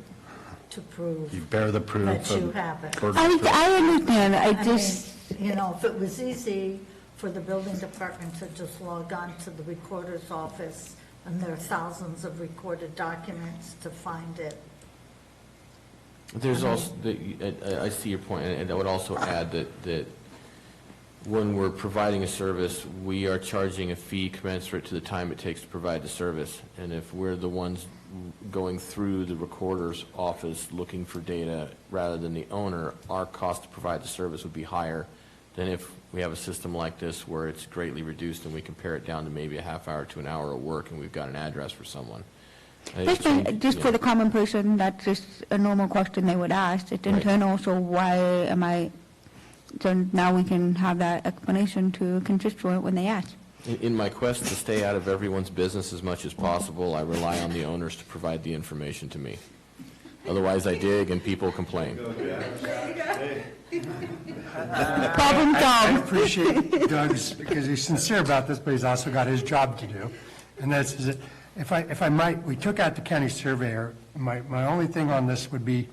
to prove You bear the proof. that you of have it. burden of proof. I understand, I mean, just, you know, if it was easy for the building department to just log on to the recorder's office, and there are thousands of recorded documents to find it. There's also, I see your point, and I would also add that when we're providing a service, we are charging a fee commensurate to the time it takes to provide the service. And if we're the ones going through the recorder's office looking for data rather than the owner, our cost to provide the service would be higher than if we have a system like this where it's greatly reduced and we can pare it down to maybe a half hour to an hour of work and we've got an address for someone. just for the common person, that's just a normal question they would ask. It's Right. internal, so why am I, so now we can have that explanation to a constituent when they ask. In my quest to stay out of everyone's business as much as possible, I rely on the owners to provide the information to me. Otherwise, I dig and people complain. Problem I solved. appreciate Doug's, because he's sincere about this, but he's also got his job to do. And that's, is it- if I might, we took out the county surveyor. My only thing on this would be,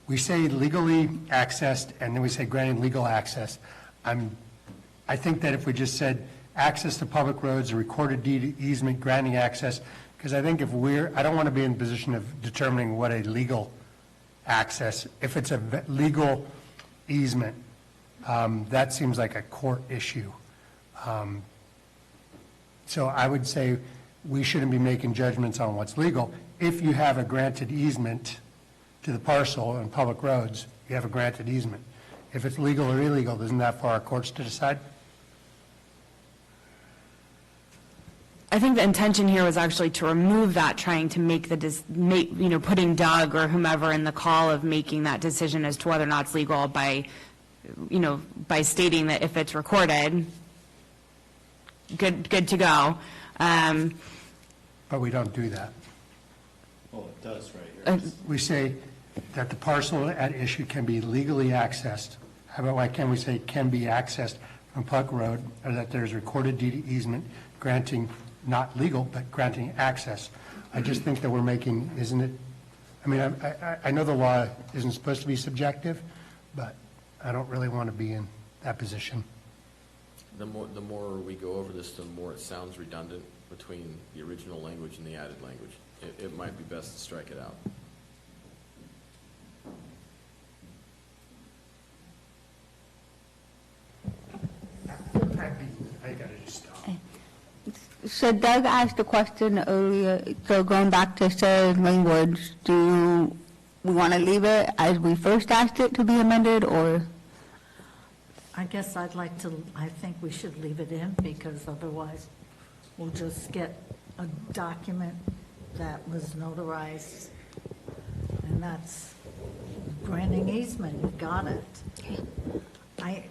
we say legally accessed, and then we say granted legal access. I think that if we just said access to public roads, a recorded deed easement granting access, because I think I don't want to be in a position of determining what a legal access, if it's a legal easement, that seems like a court issue. So I would say we shouldn't be making judgments on what's legal. If you have a granted easement to the parcel on public roads, you have a granted easement. If it's legal or illegal, isn't that for our courts to decide? I think the intention here was actually to remove that, trying to make putting Doug or whomever in the call of making that decision as to whether or not it's legal by stating that if it's recorded, good to go. But we don't do that. Well, it does right here. We say that the parcel at issue can be legally accessed. How about, why can't we say can be accessed from public road, or that there's recorded deed easement granting, not legal, but granting access? I just think that we're making, isn't it, I mean, I know the law isn't supposed to be subjective, but I don't really want to be in that position. The more we go over this, the more it sounds redundant between the original language and the added language. It might be best to strike it out. I gotta just stop. So Doug asked a question earlier, so going back to Sarah's language, do we want to leave it as we first asked it to be amended, or? I guess I think we should leave it in, because otherwise we'll just get a document that was notarized, and that's granting easement, you've got it. I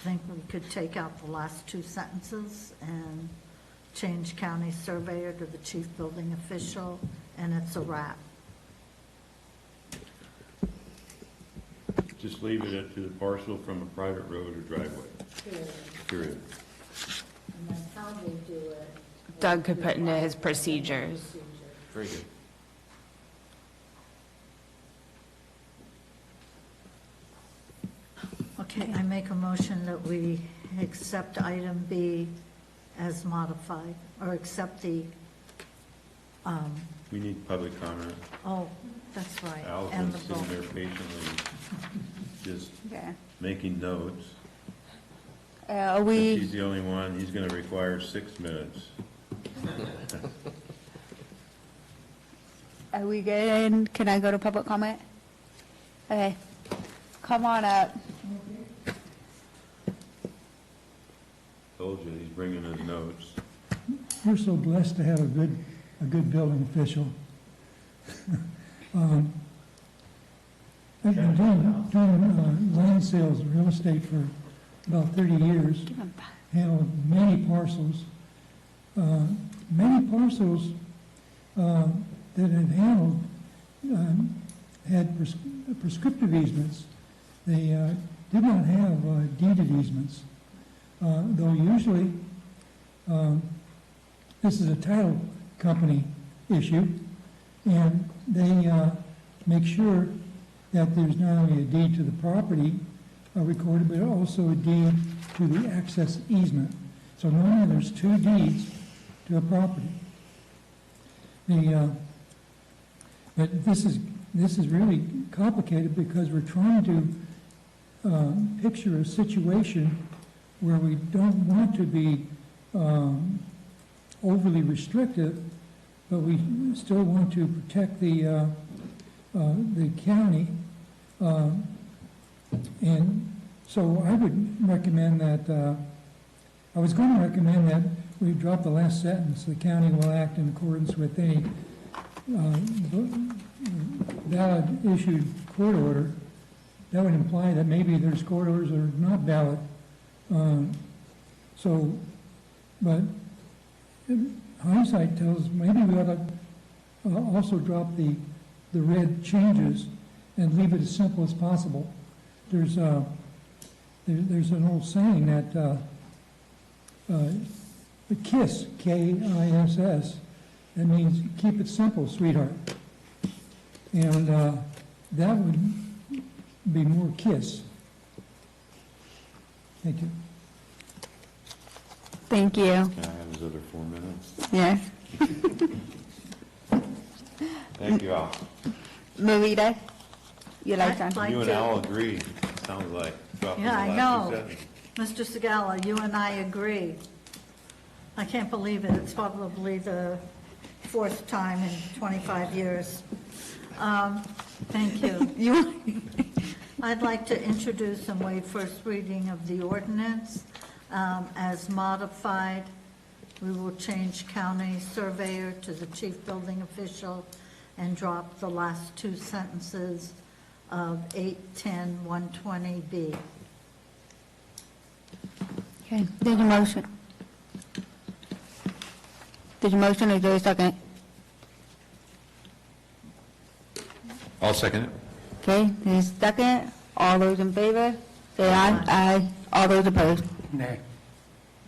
think we could take out the last two sentences and change county surveyor to the chief building official, and it's a wrap. Just leave it to the parcel from a private road or driveway. Period. And then how they do it. Doug could put into his procedures. Very good. Okay, I make a motion that we accept item B as modified, or accept the, We need public comment. oh, that's right. Al's And been the sitting vote. there patiently, just Yeah. making notes. Are Since we, he's the only one, he's going to require 6 minutes. Are we good? Can I go to public comment? Okay, come on up. Told you, he's bringing his notes. We're so blessed to have a good building official. I've been doing land sales and real estate for about 30 years, handled many parcels. Many parcels that I've handled had prescriptive easements. They did not have deeded easements, though usually this is a title company issue, and they make sure that there's not only a deed to the property recorded, but also a deed to the access easement. So normally there's 2 deeds to a property. But this is really complicated because we're trying to picture a situation where we don't want to be overly restrictive, but we still want to protect the county. And so I would recommend that, I was going to recommend that we drop the last sentence, the county will act in accordance with any valid issued court order. That would imply that maybe there's court orders that are not valid. But hindsight tells maybe we ought to also drop the red changes and leave it as simple as possible. There's an old saying that the KISS, K-I-S-S, that means keep it simple, sweetheart. And that would be more KISS. Thank you. Thank you. Can I have his other 4 minutes? Yes. Thank you all. Marita, you like I'd that? like You and to- Al agree, sounds like. dropping Yeah, the I last 2 know. sentences. Mr. Segala, you and I agree. I can't believe it. It's probably the 4th time in 25 years. Thank you. I'd like to introduce and waive first reading of the ordinance as modified. We will change county surveyor to the chief building official and drop the last 2 sentences of 810-120B. Okay, there's a motion. There's a motion, is there a second? I'll second it. Okay, there's a second. All those in favor, say aye. Aye. All those opposed? Nay.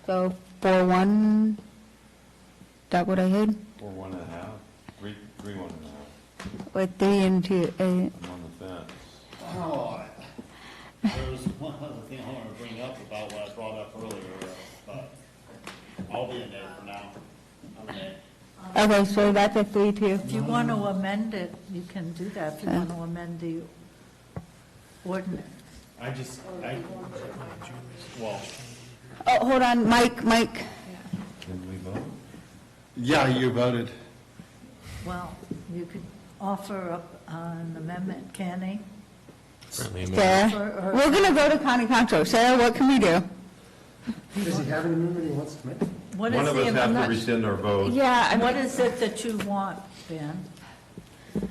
So 4-1, is that what I heard? 4, 1.5, 3, 1.5. With 3 and 2, I'm on the fence. Oh, there's one other thing I want to bring up about what I brought up earlier, but I'll be in there for now. I'm in. Okay, so that's a 3-2. If you want to amend it, you can do that, if you want to amend the ordinance. Well, Oh, hold on, Mike. Can we vote? Yeah, you voted. Well, you could offer up an amendment, can he? Sarah, we're going to go to county council. Sarah, what can we do? Does he have an amendment he wants to make? What is One of the us have to amendment? rescind our vote. Yeah, I What mean, is it that you want, Ben?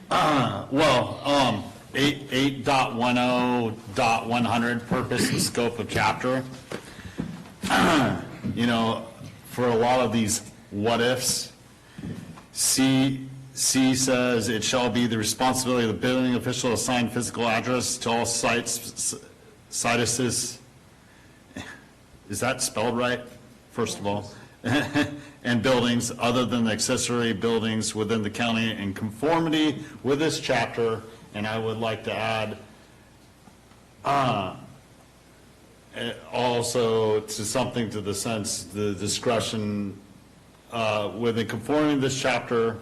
8.10.100, purpose and scope of chapter. You know, for a lot of these what-ifs, C says, "It shall be the responsibility of the building official to assign physical address to all sites, situs." Is that spelled right, first of all? And buildings other than the accessory buildings within the county in conformity with this chapter. And I would like to add, also to something to the sense, the discretion, within conforming this chapter,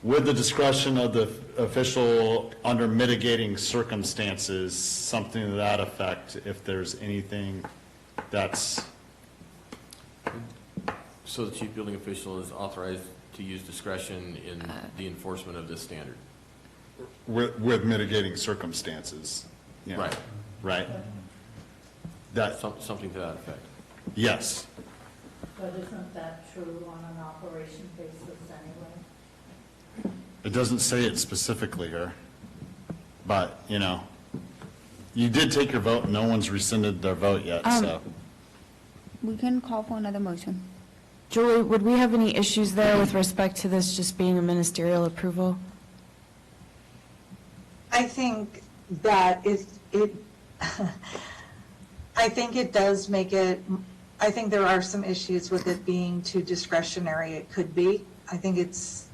with the discretion of the official under mitigating circumstances, something to that effect, if there's anything that's, So the chief building official is authorized to use discretion in the enforcement of this standard. With mitigating circumstances. Yeah. Right. Right. That, Something to that effect. yes. But isn't that true on an operation basis anyway? It doesn't say it specifically here, but, you know, you did take your vote, no one's rescinded their vote yet, so. We can call for another motion. Julie, would we have any issues there with respect to this just being a ministerial approval? I think that I think it does make it, I think there are some issues with it being too discretionary. It could be. I think it's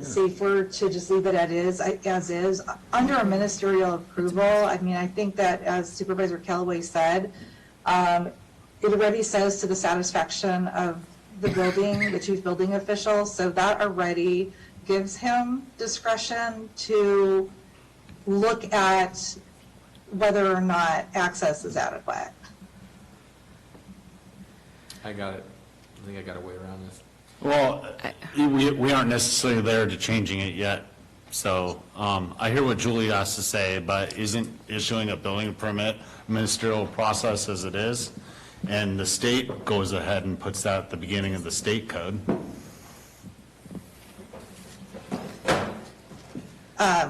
safer to just leave it as is. Under a ministerial approval, I mean, I think that as Supervisor Callaway said, it already says to the satisfaction of the building, the chief building official, so that already gives him discretion to look at whether or not access is adequate. I got it. I think I got a way around this. Well, we aren't necessarily there to changing it yet, so I hear what Julie has to say, but isn't issuing a building permit a ministerial process as it is? And the state goes ahead and puts that at the beginning of the state code. I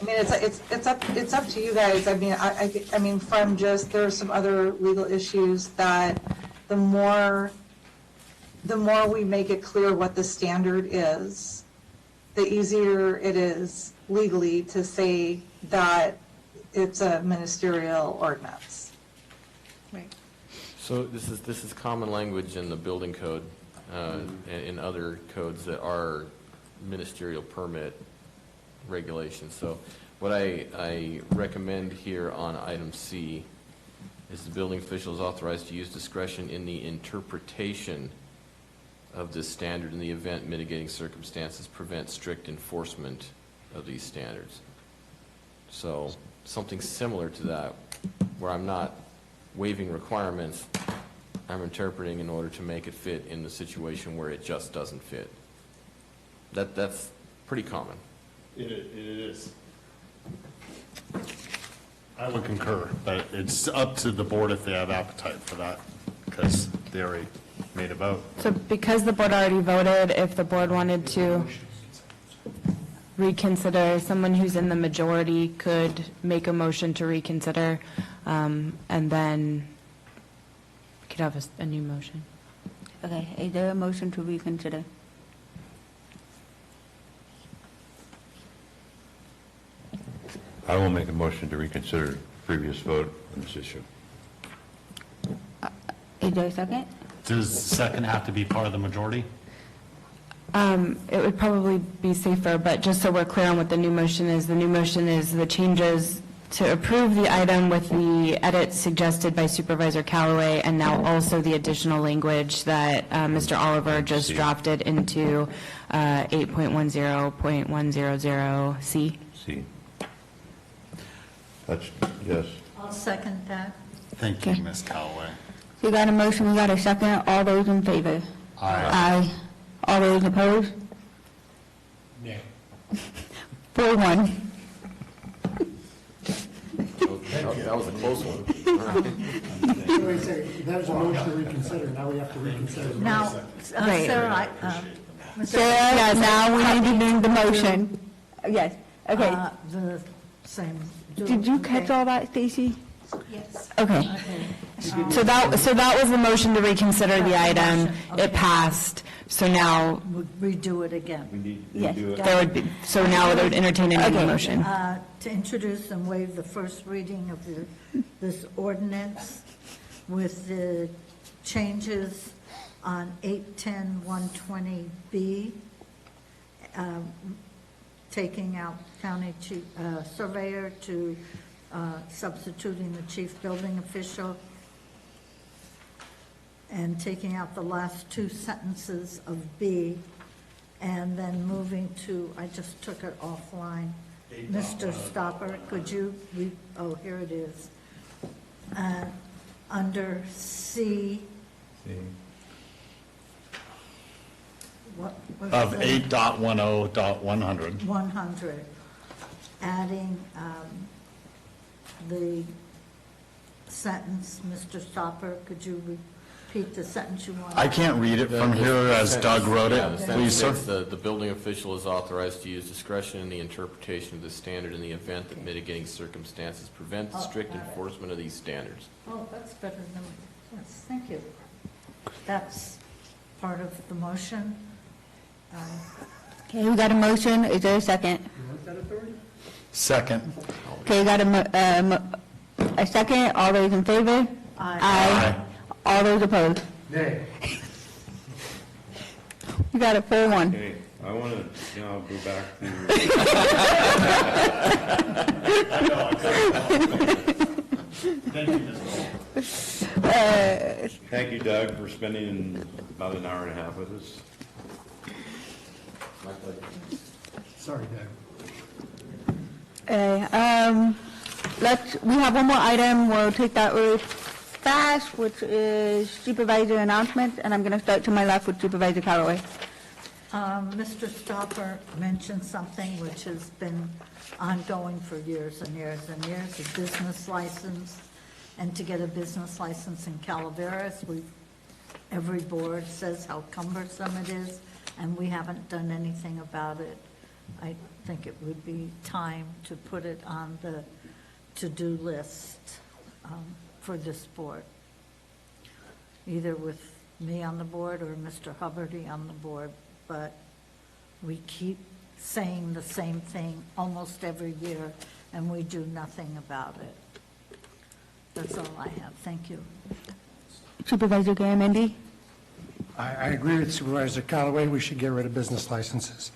mean, it's up to you guys. I mean, I mean, from just, there are some other legal issues that the more we make it clear what the standard is, the easier it is legally to say that it's a ministerial ordinance. Right. So this is common language in the building code, and in other codes that are ministerial permit regulations. So what I recommend here on item C is the building official is authorized to use discretion in the interpretation of this standard in the event mitigating circumstances prevent strict enforcement of these standards. So something similar to that, where I'm not waiving requirements, I'm interpreting in order to make it fit in the situation where it just doesn't fit. That's pretty common. It is. I would concur, but it's up to the board if they have appetite for that, because they already made a vote. So because the board already voted, if the board wanted to reconsider, someone who's in the majority could make a motion to reconsider, and then we could have a new motion. Okay, is there a motion to reconsider? I will make a motion to reconsider previous vote on this issue. Is there a second? Does the second have to be part of the majority? It would probably be safer, but just so we're clear on what the new motion is the changes to approve the item with the edits suggested by Supervisor Callaway, and now also the additional language that Mr. Oliver just drafted into 8.10.100C. C. That's, yes. I'll second that. Thank you, Ms. Callaway. We got a motion, we got a second. All those in favor? Aye. All those opposed? Yeah. 4-1. That was a close one. That was a motion to reconsider, now we have to reconsider. Now, Right. Sarah, Sarah, now we need to do the motion. Yes, okay. The same. Did you catch all that, Stacy? Yes. Okay. So that was the motion to reconsider the item. It passed. So now We'll redo it again. Yes. there would be, so now it would entertain a new motion. To introduce and waive the first reading of this ordinance with the changes on 810-120B, taking out county chief, surveyor to substituting the chief building official, and taking out the last two sentences of B, and then moving to, I just took it offline. Mr. Stopper, could you, oh, here it is. Under C, what was of it? 8.10.100. 100, adding the sentence, Mr. Stopper, could you repeat the sentence you want? I can't read it from here as Doug wrote Yeah, it. the Please, sir. sentence, the building official is authorized to use discretion in the interpretation of the standard in the event that mitigating circumstances prevent the strict enforcement of these standards. Oh, that's better than, yes, thank you. That's part of the motion. Okay, we got a motion. Is there a second? Second. Okay, we got a second. All those in favor? Aye. All those opposed? Nay. We got a 4-1. Okay, I want to now go back to. Thank you, Doug, for spending about an hour and a half with us. Sorry, Doug. We have one more item. We'll take that really fast, which is supervisor announcements, and I'm going to start to my left with Supervisor Callaway. Mr. Stopper mentioned something which has been ongoing for years and years and years, a business license. And to get a business license in Calaveras, every board says how cumbersome it is, and we haven't done anything about it. I think it would be time to put it on the to-do list for this board, either with me on the board or Mr. Hubbardy on the board, but we keep saying the same thing almost every year, and we do nothing about it. That's all I have. Thank you. Supervisor Garamendi? I agree with Supervisor Callaway, we should get rid of business licenses.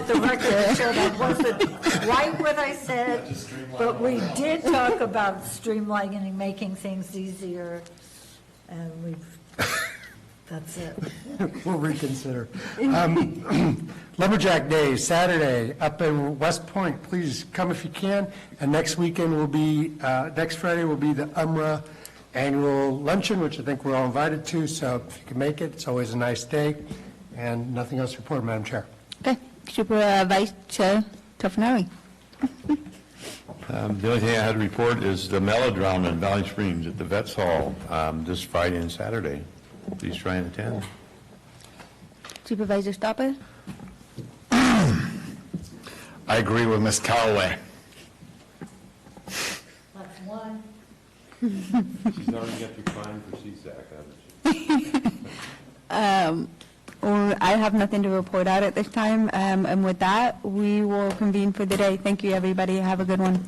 The record show that wasn't quite what I said, but we did talk about streamlining, making things easier, and that's it. We'll reconsider. Lumberjack Day, Saturday, up in West Point. Please come if you can. And next weekend will be, next Friday will be the UMRA annual luncheon, which I think we're all invited to. So if you can make it, it's always a nice day. And nothing else to report, Madam Chair. Okay. Vice Chair Toffenari. The only thing I had to report is the melodrama in Valley Springs at the Vets Hall this Friday and Saturday. Please try and attend. Supervisor Stopper? I agree with Ms. Callaway. That's one. She's already got your fine for CSAC, haven't she? I have nothing to report out at this time. And with that, we will convene for the day. Thank you, everybody. Have a good one.